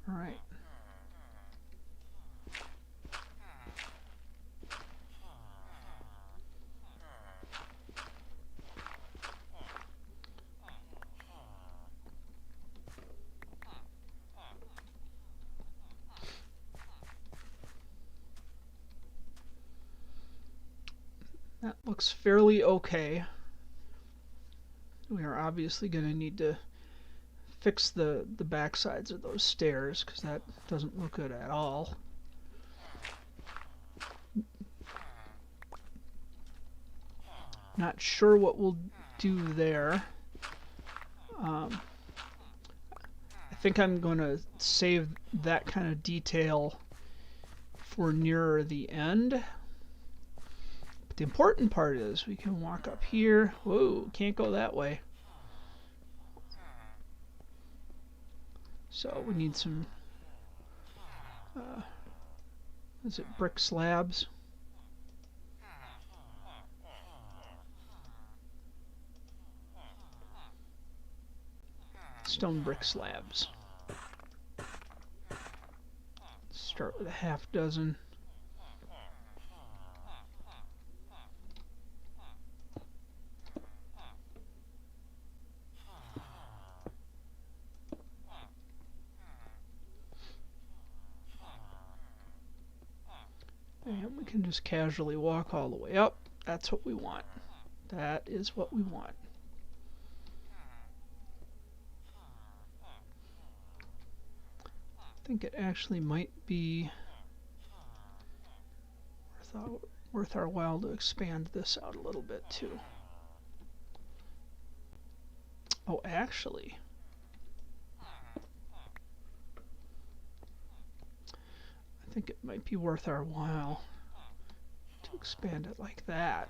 S1: Alright. That looks fairly okay. We are obviously going to need to fix the back sides of those stairs because that doesn't look good at all. Not sure what we'll do there. I think I'm going to save that kind of detail for nearer the end. But the important part is we can walk up here. Whoa, can't go that way. So we need some, is it brick slabs? Stone brick slabs. Start with a half dozen. And we can just casually walk all the way up. That's what we want. That is what we want. I think it actually might be worth our while to expand this out a little bit too. Oh, actually, I think it might be worth our while to expand it like that.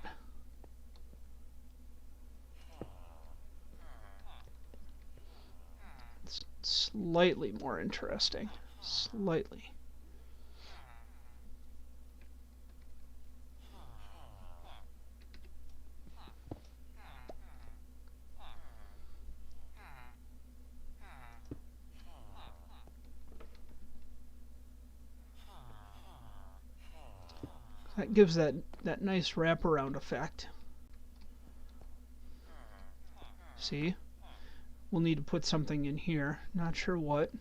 S1: It's slightly more interesting. Slightly. That gives that nice wraparound effect. See? We'll need to put something in here. Not sure what.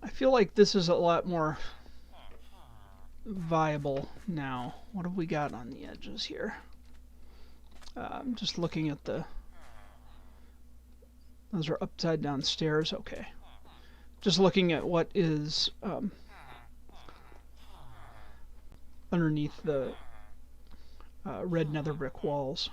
S1: I feel like this is a lot more viable now. What have we got on the edges here? I'm just looking at those are upside down stairs. Okay. Just looking at what is underneath the red nether brick walls.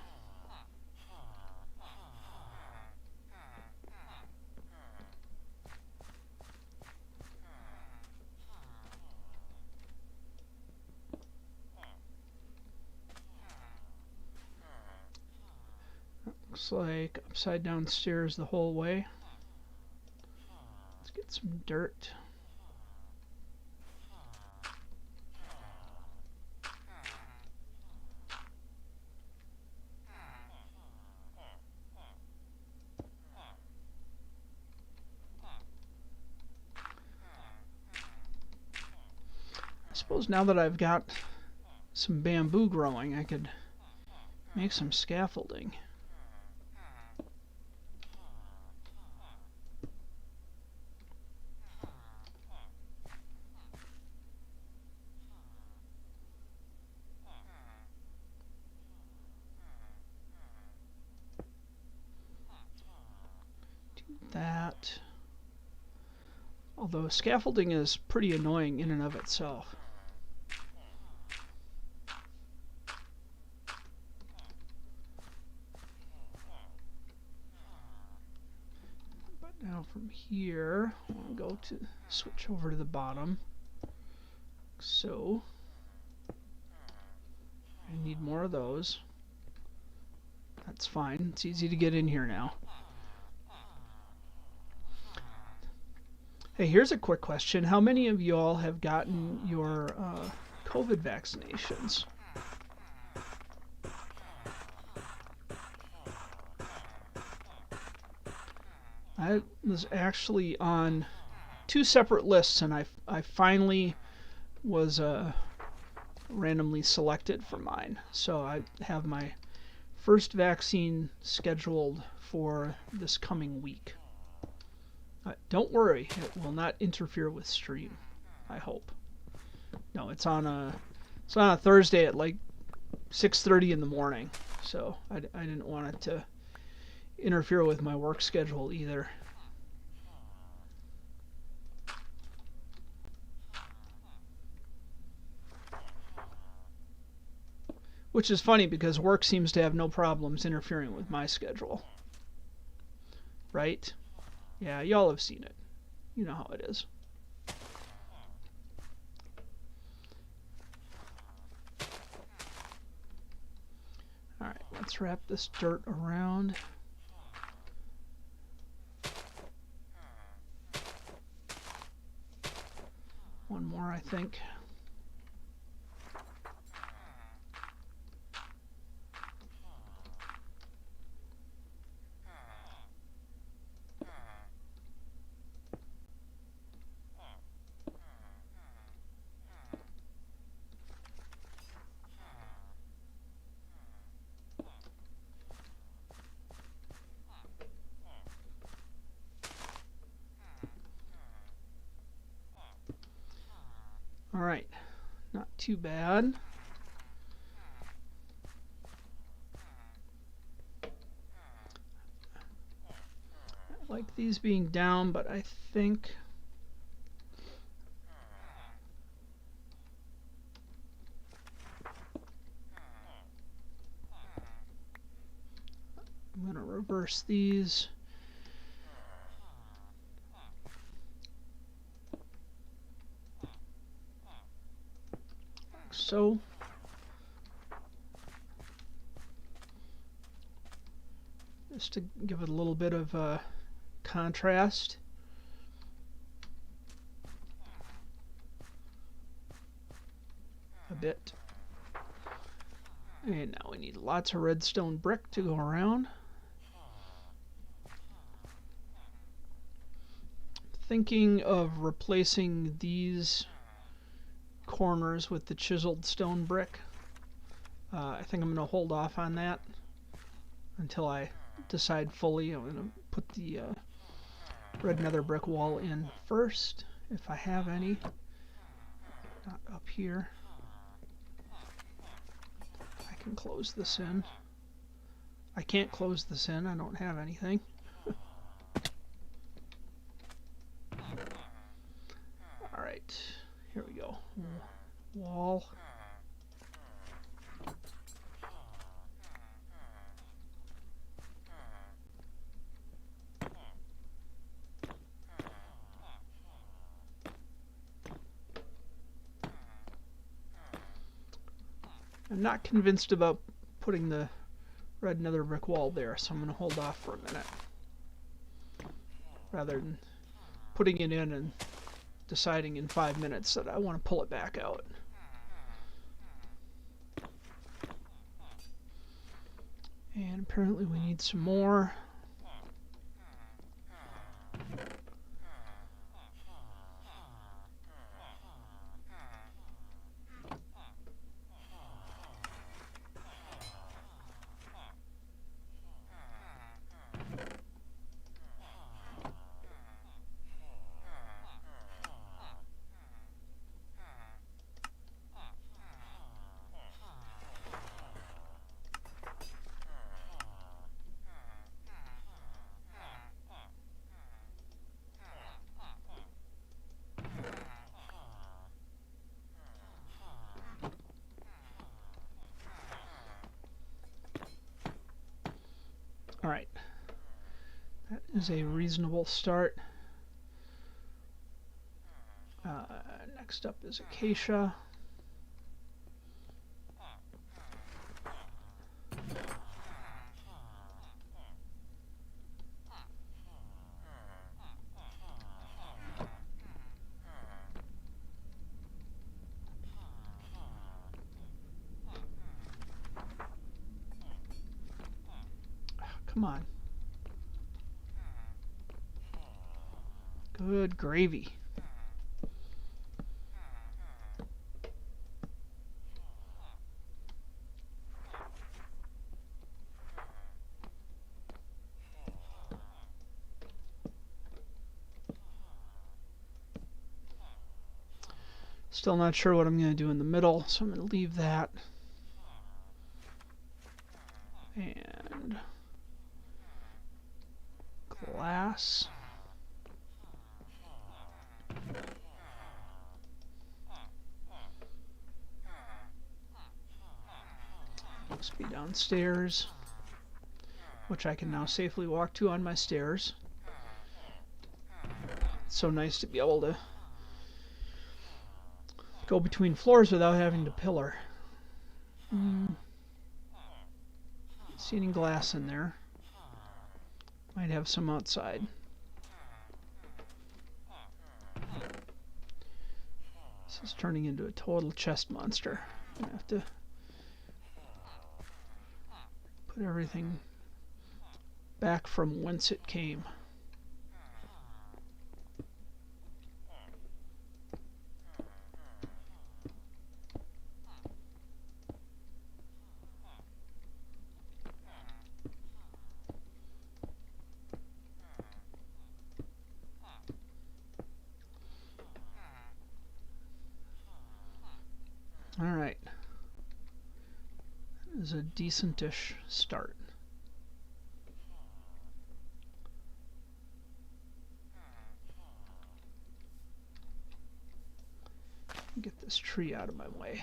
S1: Looks like upside down stairs the whole way. Let's get some dirt. I suppose now that I've got some bamboo growing, I could make some scaffolding. That. Although scaffolding is pretty annoying in and of itself. But now from here, I'll go to switch over to the bottom. So I need more of those. That's fine. It's easy to get in here now. Hey, here's a quick question. How many of y'all have gotten your COVID vaccinations? I was actually on 2 separate lists, and I finally was randomly selected for mine. So I have my first vaccine scheduled for this coming week. Don't worry, it will not interfere with stream, I hope. No, it's on a Thursday at like 6:30 in the morning, so I didn't want it to interfere with my work schedule either. Which is funny because work seems to have no problems interfering with my schedule. Right? Yeah, y'all have seen it. You know how it is. Alright, let's wrap this dirt around. One more, I think. Alright, not too bad. I like these being down, but I think I'm going to reverse these. Like so. Just to give it a little bit of contrast. A bit. And now we need lots of redstone brick to go around. Thinking of replacing these corners with the chiseled stone brick. I think I'm going to hold off on that until I decide fully. I'm going to put the red nether brick wall in first, if I have any. Not up here. I can close this in. I can't close this in, I don't have anything. Alright, here we go. Wall. I'm not convinced about putting the red nether brick wall there, so I'm going to hold off for a minute. Rather than putting it in and deciding in 5 minutes that I want to pull it back out. And apparently we need some more. Alright, that is a reasonable start. Next up is acacia. Come on. Good gravy. Still not sure what I'm going to do in the middle, so I'm going to leave that. And glass. Must be downstairs, which I can now safely walk to on my stairs. It's so nice to be able to go between floors without having to pillar. See any glass in there? Might have some outside. This is turning into a total chest monster. I'm gonna have to put everything back from whence it came. All right. That is a decentish start. Get this tree out of my way.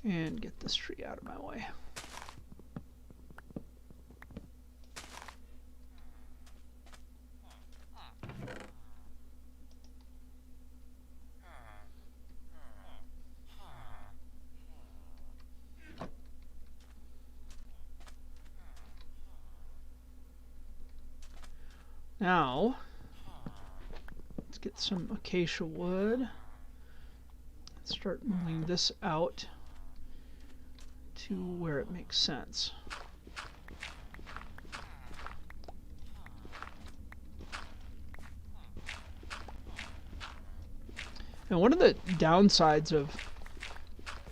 S1: And get this tree out of my way. Now, let's get some acacia wood. Let's start moving this out to where it makes sense. And one of the downsides of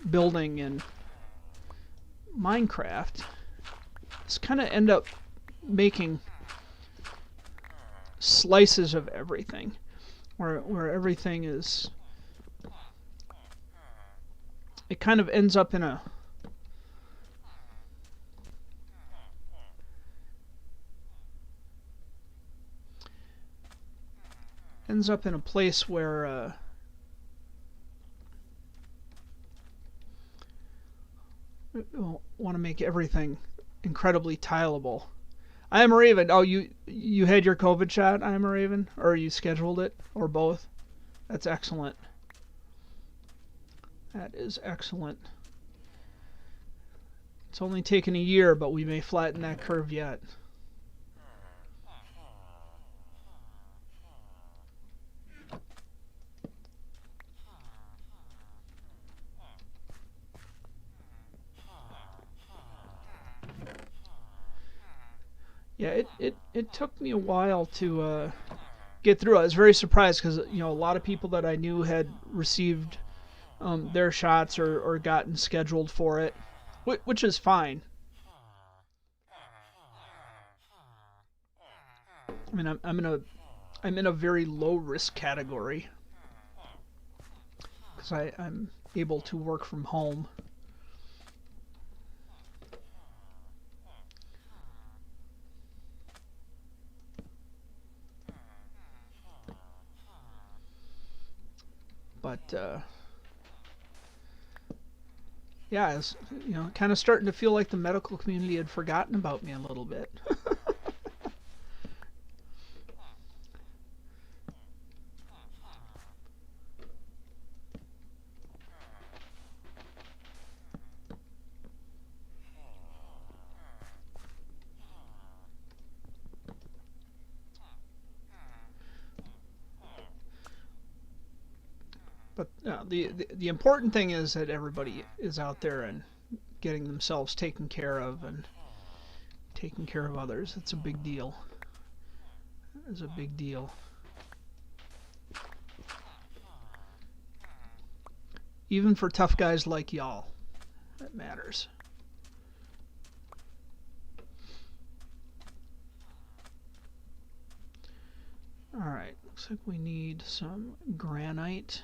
S1: building in Minecraft is kind of end up making slices of everything, where everything is, it kind of ends up in a place where want to make everything incredibly tileable. I am a Raven. Oh, you had your COVID shot, I am a Raven? Or you scheduled it? Or both? That's excellent. That is excellent. It's only taken a year, but we may flatten that curve yet. Yeah, it took me a while to get through. I was very surprised because a lot of people that I knew had received their shots or gotten scheduled for it, which is fine. I mean, I'm in a very low risk category because I'm able to work from home. But yeah, I was, kind of starting to feel like the medical community had forgotten about me a little bit. But the important thing is that everybody is out there and getting themselves taken care of and taking care of others. It's a big deal. It's a big deal. Even for tough guys like y'all, that matters. Looks like we need some granite.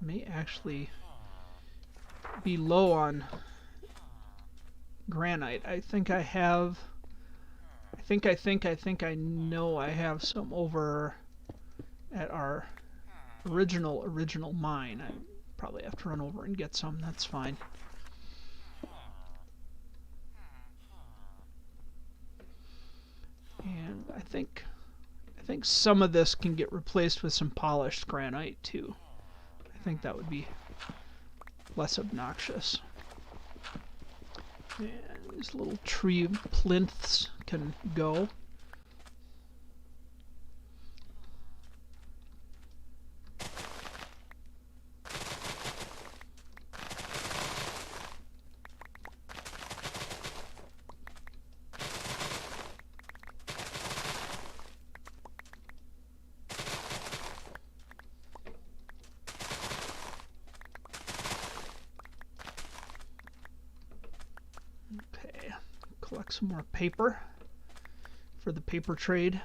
S1: May actually be low on granite. I think I have. I know I have some over at our original mine. I probably have to run over and get some. That's fine. And I think some of this can get replaced with some polished granite too. I think that would be less obnoxious. And these little tree plinths can go. Collect some more paper for the paper trade.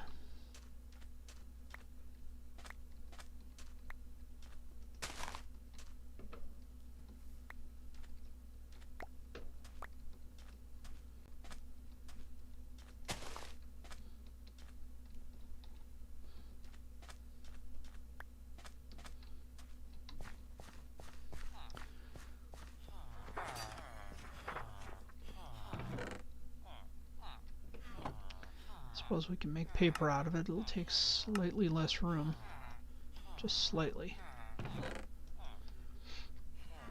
S1: Suppose we can make paper out of it. It'll take slightly less room. Just slightly.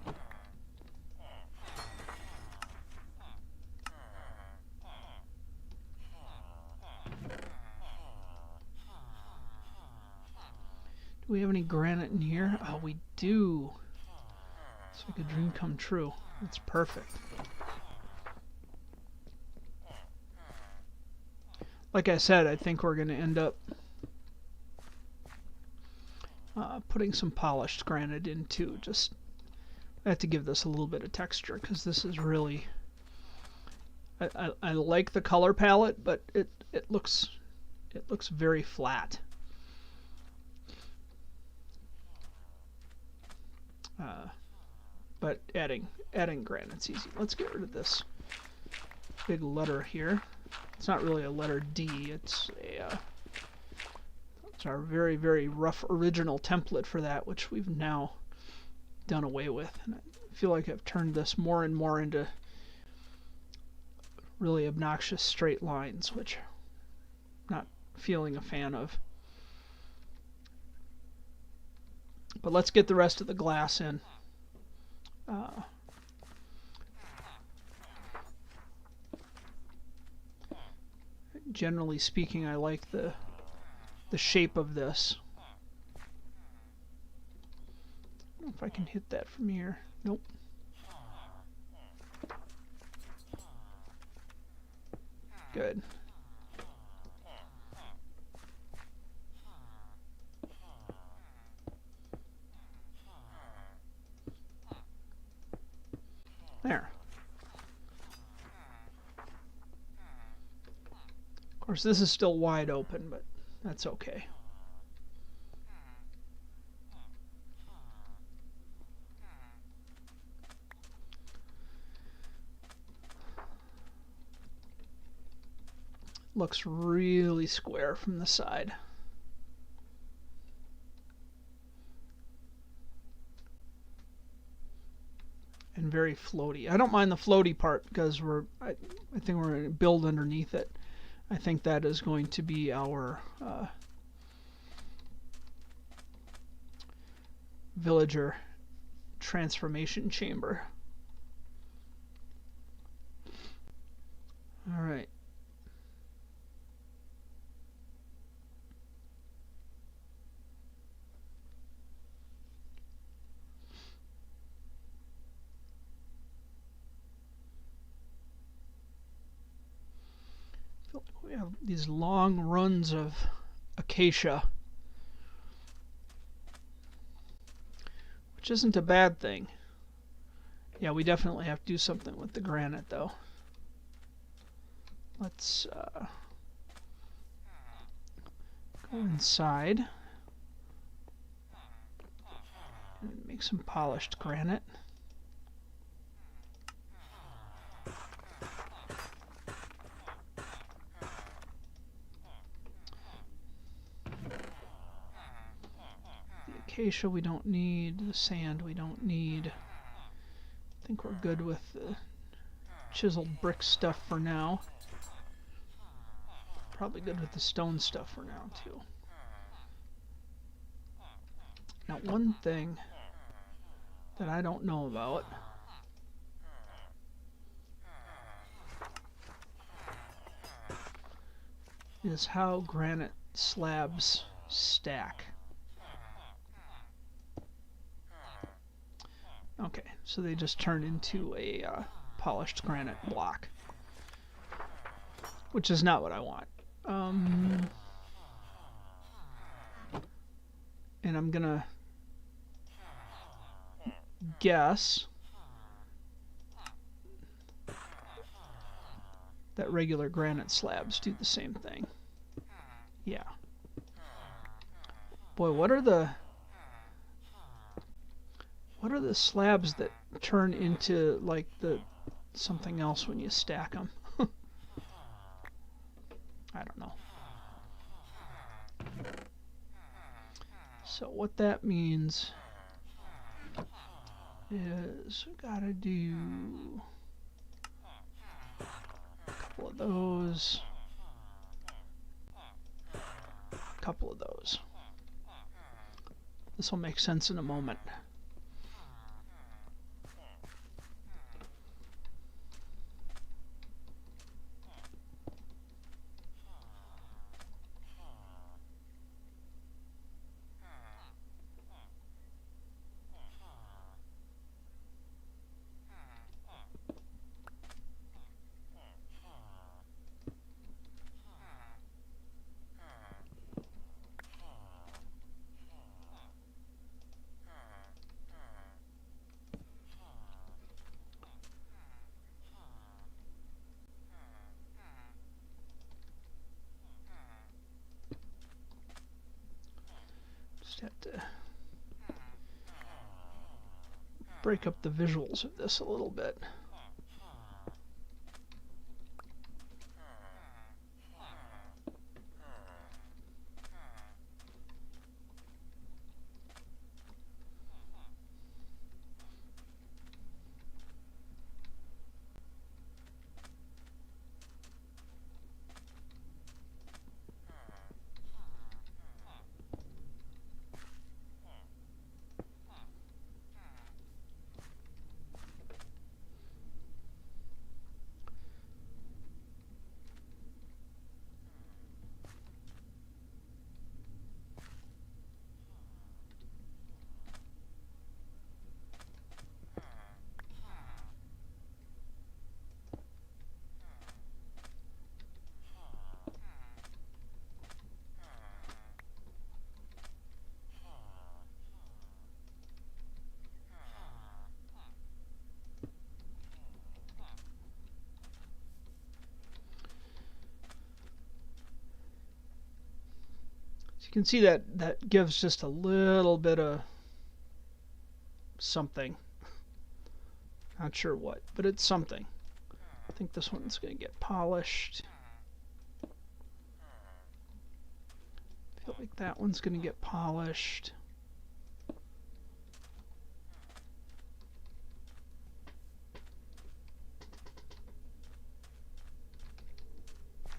S1: Do we have any granite in here? Oh, we do. It's like a dream come true. That's perfect. Like I said, I think we're going to end up putting some polished granite in too. Just I have to give this a little bit of texture because this is really. I like the color palette, but it looks very flat. But adding granite's easy. Let's get rid of this big letter here. It's not really a letter D. It's our very, very rough original template for that, which we've now done away with. And I feel like I've turned this more and more into really obnoxious straight lines, which I'm not feeling a fan of. But let's get the rest of the glass in. Generally speaking, I like the shape of this. I don't know if I can hit that from here. Nope. Good. There. Of course, this is still wide open, but that's okay. Looks really square from the side. And very floaty. I don't mind the floaty part because I think we're going to build underneath it. I think that is going to be our villager transformation chamber. All right. We have these long runs of acacia, which isn't a bad thing. Yeah, we definitely have to do something with the granite, though. Let's go inside and make some polished granite. The acacia we don't need, the sand we don't need. I think we're good with the chiseled brick stuff for now. Probably good with the stone stuff for now, too. Now, one thing that I don't know about is how granite slabs stack. Okay, so they just turn into a polished granite block, which is not what I want. And I'm gonna guess that regular granite slabs do the same thing. Yeah. Boy, what are the slabs that turn into like the something else when you stack them? I don't know. So what that means is we gotta do a couple of those, a couple of those. This will make sense in a moment. Just have to break up the visuals of this a little bit. You can see that gives just a little bit of something. Not sure what, but it's something. I think this one's going to get polished. I feel like that one's going to get polished.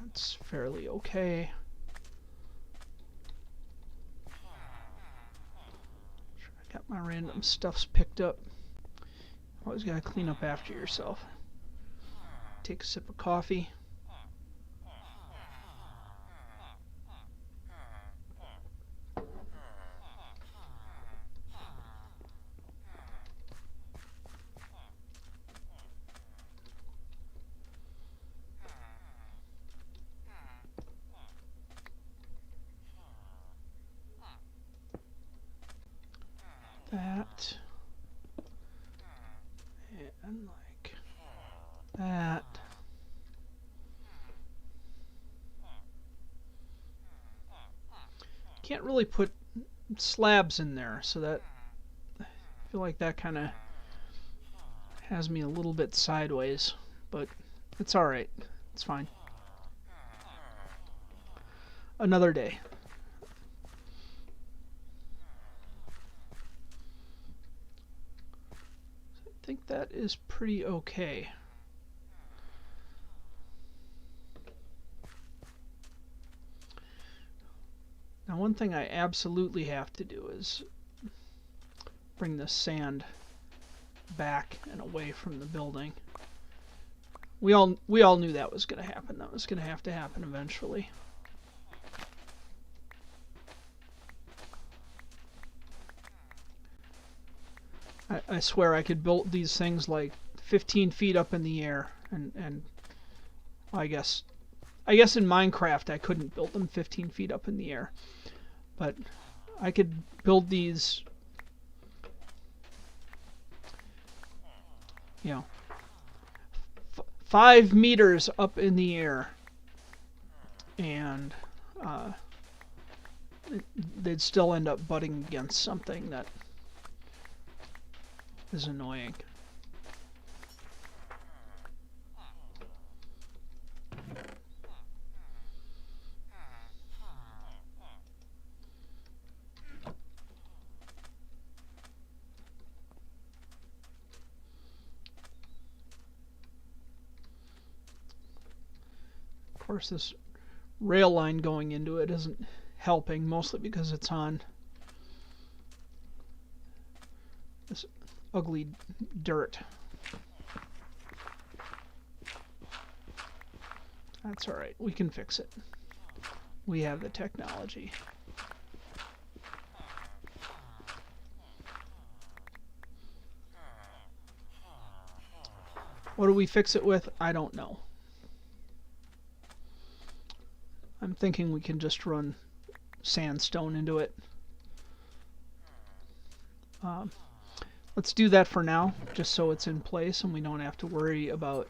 S1: That's fairly okay. Got my random stuffs picked up. Always gotta clean up after yourself. Take a sip of coffee. That. And like that. Can't really put slabs in there, so that I feel like that kind of has me a little bit sideways, but it's alright. It's fine. Another day. I think that is pretty okay. Now, one thing I absolutely have to do is bring the sand back and away from the building. We all knew that was going to happen. That was going to have to happen eventually. I swear I could build these things like 15 feet up in the air, and I guess in Minecraft I couldn't build them 15 feet up in the air, but I could build these, you know, 5 meters up in the air, and they'd still end up butting against something that is annoying. Of course, this rail line going into it isn't helping, mostly because it's on this ugly dirt. That's alright, we can fix it. We have the technology. What do we fix it with? I don't know. I'm thinking we can just run sandstone into it. Let's do that for now, just so it's in place and we don't have to worry about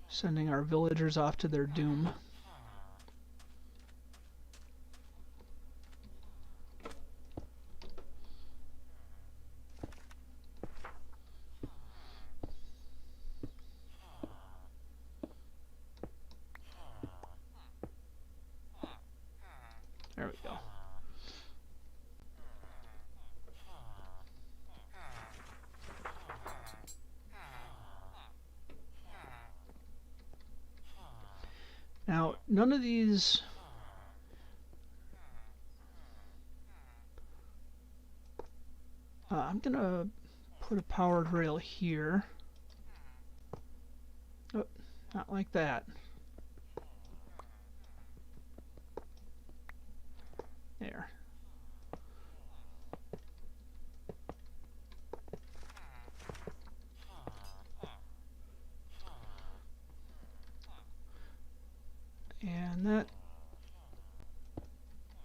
S1: sending our villagers off to their doom. There we go. Now, none of these I'm gonna put a powered rail here. Oh, not like that. There. And that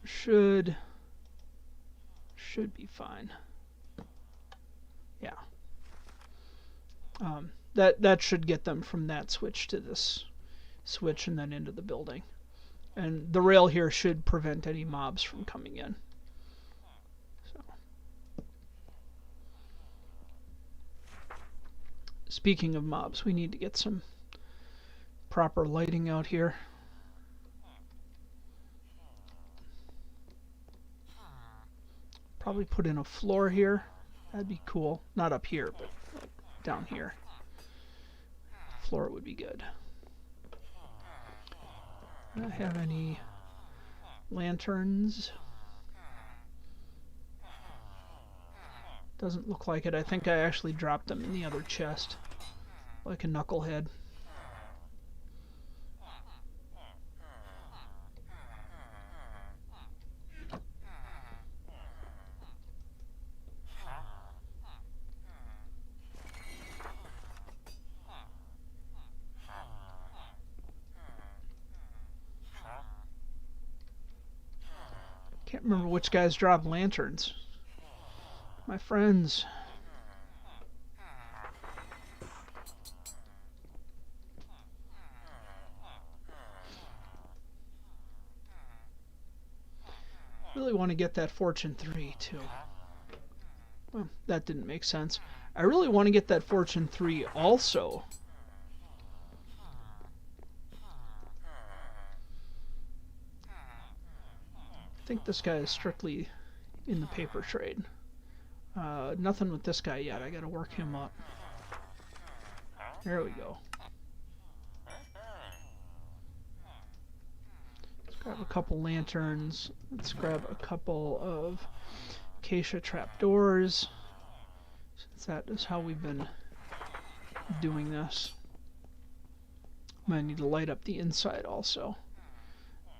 S1: should be fine. Yeah. That should get them from that switch to this switch and then into the building. And the rail here should prevent any mobs from coming in. So. Speaking of mobs, we need to get some proper lighting out here. Probably put in a floor here. That'd be cool. Not up here, but like down here. Floor would be good. Do I have any lanterns? Doesn't look like it. I think I actually dropped them in the other chest. Like a knucklehead. Can't remember which guys dropped lanterns. My friends. Really want to get that Fortune 3 too. Well, that didn't make sense. I really want to get that Fortune 3 also. I think this guy is strictly in the paper trade. Nothing with this guy yet. I gotta work him up. There we go. Let's grab a couple lanterns. Let's grab a couple of acacia trapdoors, since that is how we've been doing this. I'm gonna need to light up the inside also.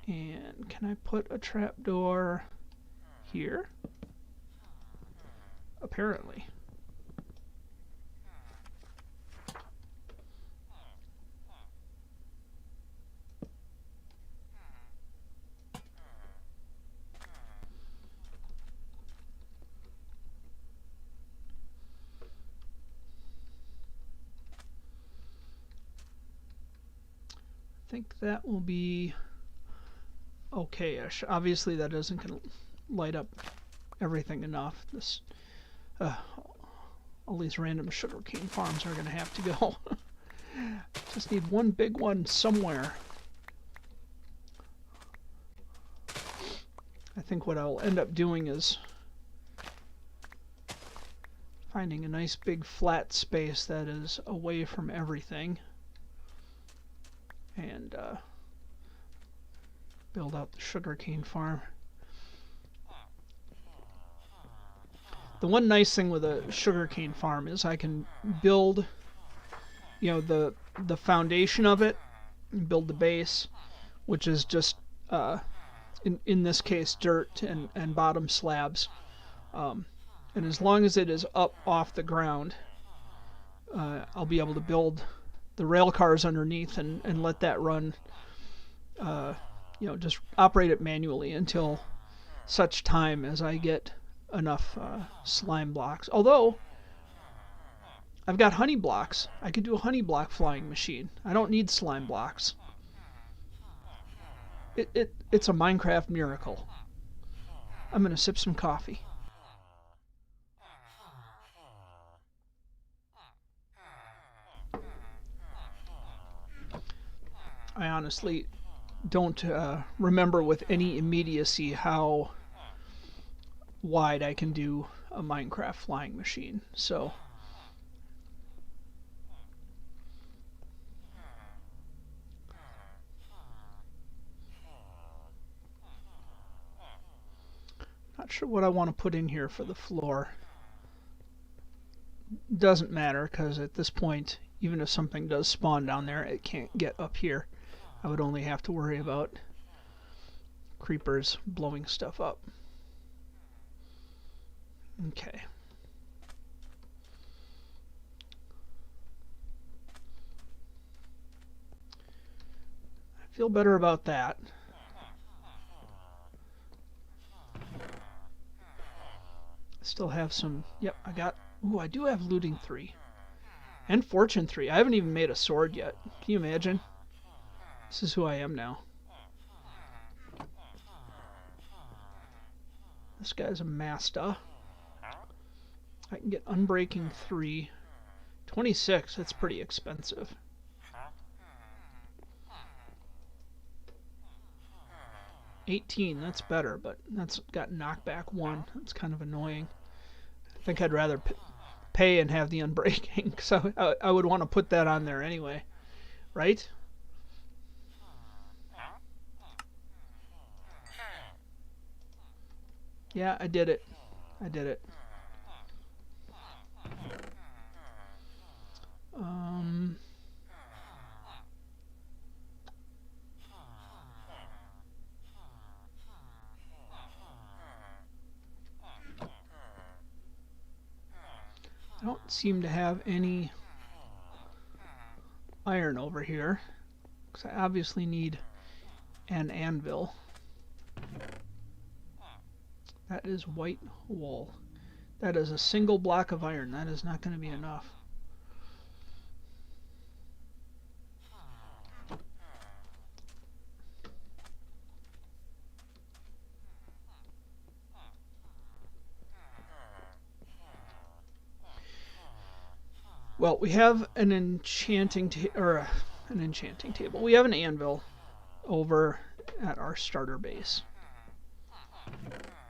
S1: And can I put a trapdoor here? Apparently. I think that will be okay-ish. Obviously that isn't going to light up everything enough. This all these random sugarcane farms are going to have to go. Just need one big one somewhere. I think what I'll end up doing is finding a nice big flat space that is away from everything and build out the sugarcane farm. The one nice thing with a sugarcane farm is I can build, you know, the foundation of it, and build the base, which is just in this case dirt and bottom slabs, and as long as it is up off the ground, I'll be able to build the rail cars underneath and let that run, you know, just operate it manually until such time as I get enough slime blocks. Although I've got honey blocks, I could do a honey block flying machine. I don't need slime blocks. It's a Minecraft miracle. I'm gonna sip some coffee. I honestly don't remember with any immediacy how wide I can do a Minecraft flying machine, so not sure what I want to put in here for the floor. Doesn't matter, because at this point, even if something does spawn down there, it can't get up here. I would only have to worry about creepers blowing stuff up. Okay. I feel better about that. Still have some, yep, I got, ooh, I do have looting 3. And fortune 3. I haven't even made a sword yet. Can you imagine? This is who I am now. This guy's a master. I can get unbreaking 3. 26, that's pretty expensive. $18, that's better, but that's got knockback 1. That's kind of annoying. I think I'd rather pay and have the unbreaking, so I would want to put that on there anyway, right? Yeah, I did it. I did it. I don't seem to have any iron over here, because I obviously need an anvil. That is white wool. That is a single block of iron. That is not going to be enough. Well, we have an enchanting table. We have an anvil over at our starter base.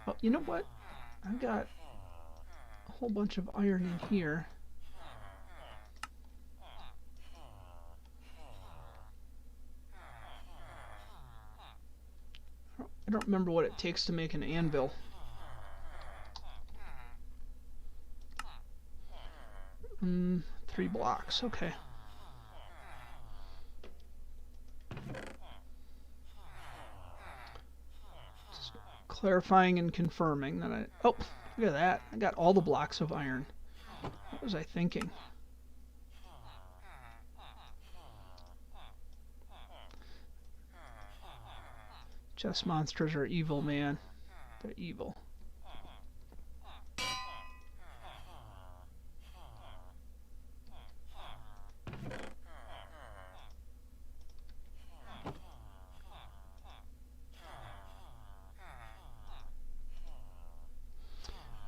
S1: Oh, you know what? I've got a whole bunch of iron in here. I don't remember what it takes to make an anvil. Mm, 3 blocks, okay. Just clarifying and confirming that oh, look at that. I got all the blocks of iron. What was I thinking? Chest monsters are evil, man. They're evil.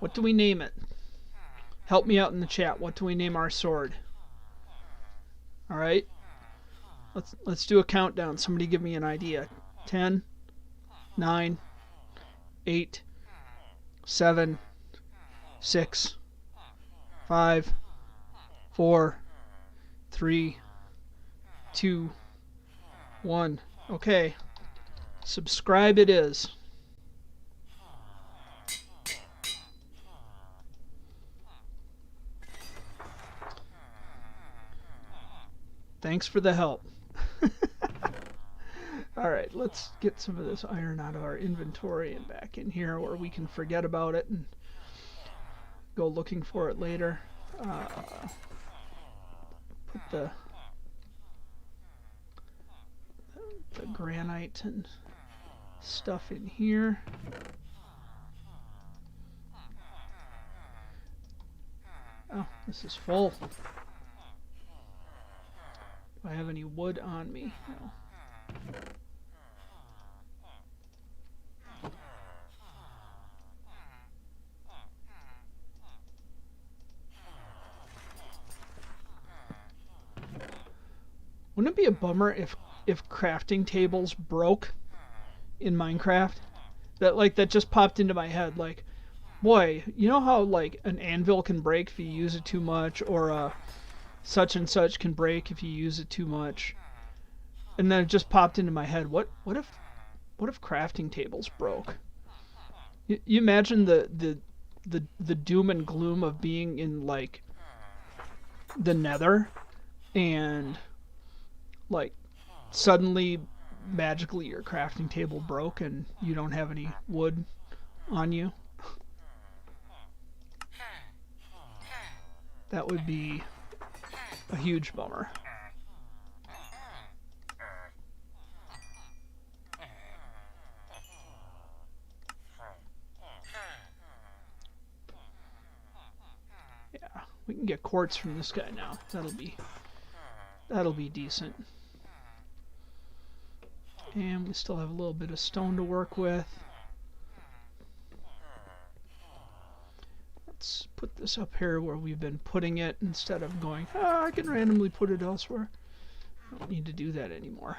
S1: What do we name it? Help me out in the chat. What do we name our sword? All right. Let's do a countdown. Somebody give me an idea. 10, 9, 8, 7, 6, 5, 4, 3, 2, 1. Okay. Subscribe it is. Thanks for the help. Alright, let's get some of this iron out of our inventory and back in here where we can forget about it and go looking for it later. Put the granite and stuff in here. Oh, this is full. Do I have any wood on me? No. Wouldn't it be a bummer if crafting tables broke in Minecraft? That just popped into my head. Like, boy, you know how like an anvil can break if you use it too much, or such and such can break if you use it too much. And then it just popped into my head. What if crafting tables broke? You imagine the doom and gloom of being in like the Nether, and like suddenly magically your crafting table broke and you don't have any wood on you. That would be a huge bummer. Yeah, we can get quartz from this guy now. That'll be decent. And we still have a little bit of stone to work with. Let's put this up here where we've been putting it instead of going, I can randomly put it elsewhere. I don't need to do that anymore.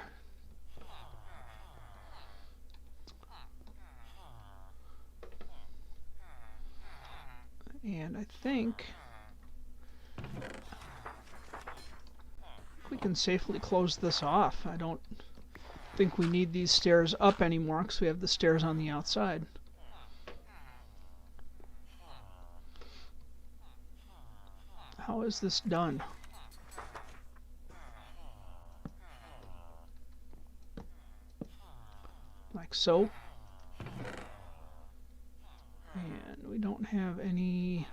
S1: And I think we can safely close this off. I don't think we need these stairs up anymore because we have the stairs on the outside. How is this done? Like so. And we don't have any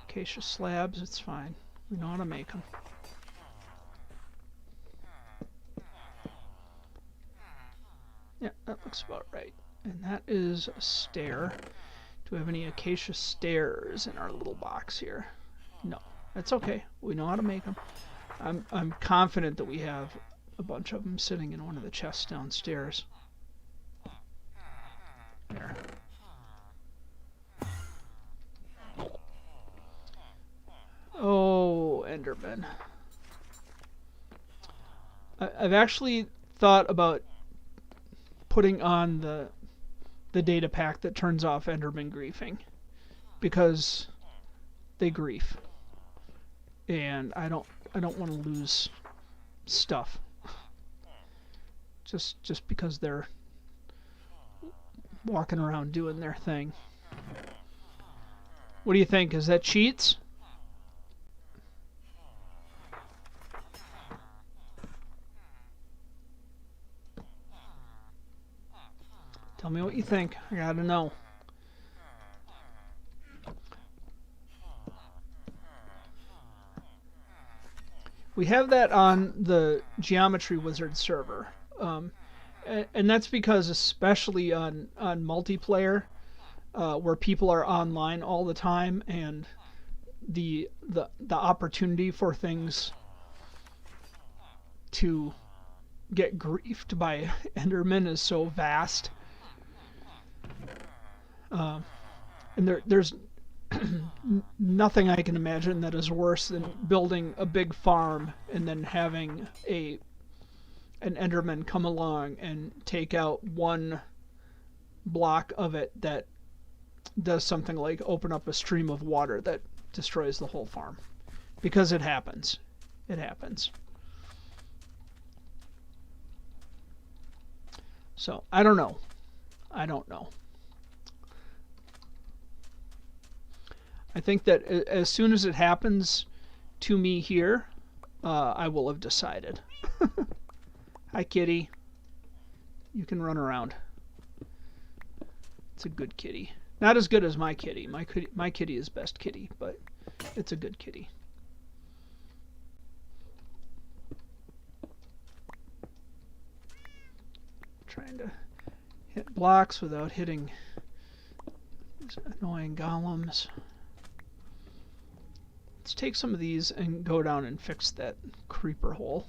S1: acacia slabs. It's fine. We know how to make them. Yeah, that looks about right. And that is a stair Do we have any acacia stairs in our little box here? No. That's okay. We know how to make them. I'm confident that we have a bunch of them sitting in one of the chests downstairs. There. Oh, Enderman. I've actually thought about putting on the data pack that turns off Enderman griefing, because they grief, and I don't want to lose stuff just because they're walking around doing their thing. What do you think? Is that cheats? Tell me what you think. I gotta know. We have that on the Geometry Wizard server. And that's because, especially on multiplayer, where people are online all the time, and the opportunity for things to get griefed by Enderman is so vast. And there's nothing I can imagine that is worse than building a big farm and then having an Enderman come along and take out one block of it that does something like open up a stream of water that destroys the whole farm. Because it happens. It happens. So, I don't know. I don't know. I think that as soon as it happens to me here, I will have decided. Hi, kitty. You can run around. It's a good kitty. Not as good as my kitty. My kitty is best kitty, but it's a good kitty. Trying to hit blocks without hitting these annoying golems. Let's take some of these and go down and fix that creeper hole.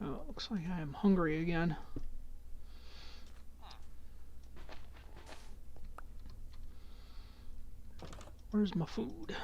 S1: Oh, it looks like I am hungry again. Where's my food?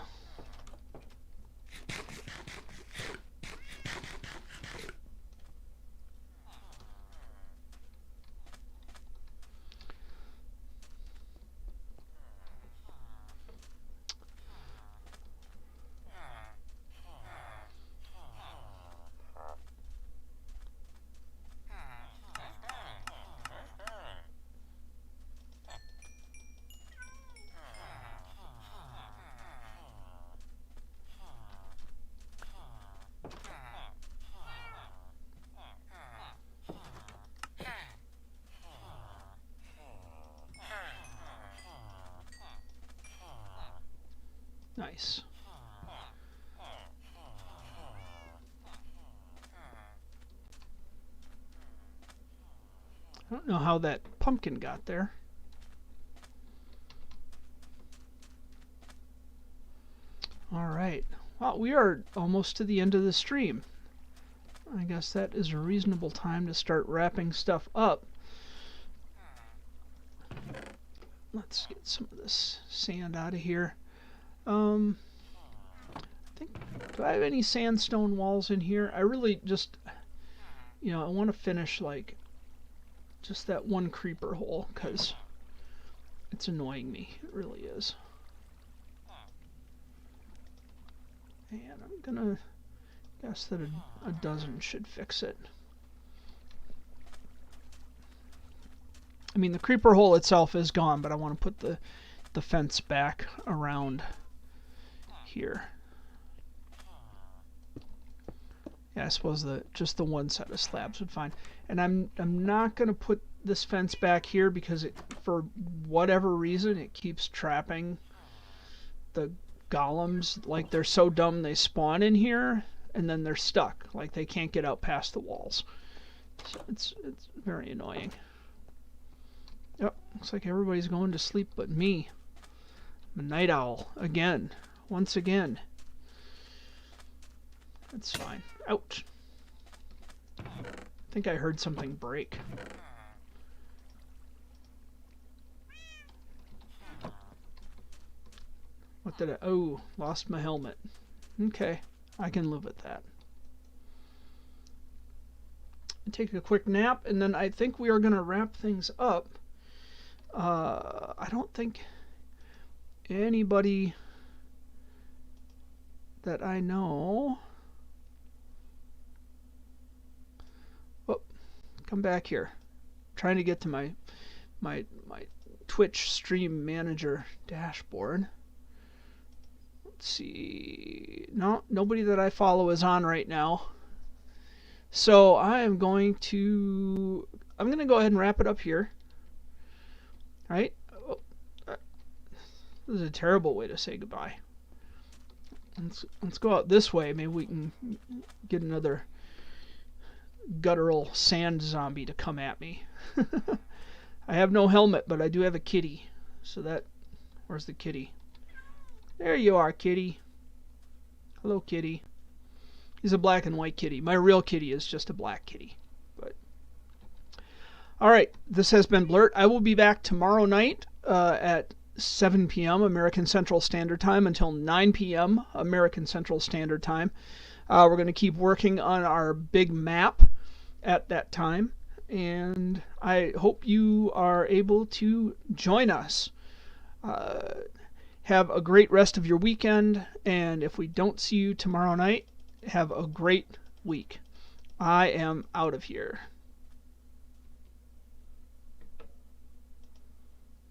S1: Nice. I don't know how that pumpkin got there. Alright. Well, we are almost to the end of the stream. I guess that is a reasonable time to start wrapping stuff up. Let's get some of this sand out of here. I think, do I have any sandstone walls in here? I really just, I want to finish like just that one creeper hole, because it's annoying me. It really is. And I'm gonna guess that a dozen should fix it. I mean, the creeper hole itself is gone, but I want to put the fence back around here. Yeah, I suppose just the one set of slabs would fine. And I'm not gonna put this fence back here because for whatever reason it keeps trapping the golems. Like, they're so dumb they spawn in here and then they're stuck. Like, they can't get out past the walls. So it's very annoying. Yep, looks like everybody's going to sleep but me. I'm a night owl again. Once again. That's fine. Ouch. I think I heard something break. What did I... Oh, lost my helmet. Okay, I can live with that. Take a quick nap, and then I think we are going to wrap things up. I don't think anybody that I know... Oh, come back here. I'm trying to get to my Twitch stream manager dashboard. Let's see. No, nobody that I follow is on right now. So I'm going to go ahead and wrap it up here. All right. Oh, this is a terrible way to say goodbye. Let's go out this way. Maybe we can get another guttural sand zombie to come at me. I have no helmet, but I do have a kitty. So that... Where's the kitty? There you are, kitty. Hello, kitty. He's a black and white kitty. My real kitty is just a black kitty. But all right, this has been Bluurrt. I will be back tomorrow night at 7 p.m. American Central Standard Time until 9 p.m. American Central Standard Time. We're going to keep working on our big map at that time, and I hope you are able to join us. Have a great rest of your weekend, and if we don't see you tomorrow night, have a great week. I am out of here.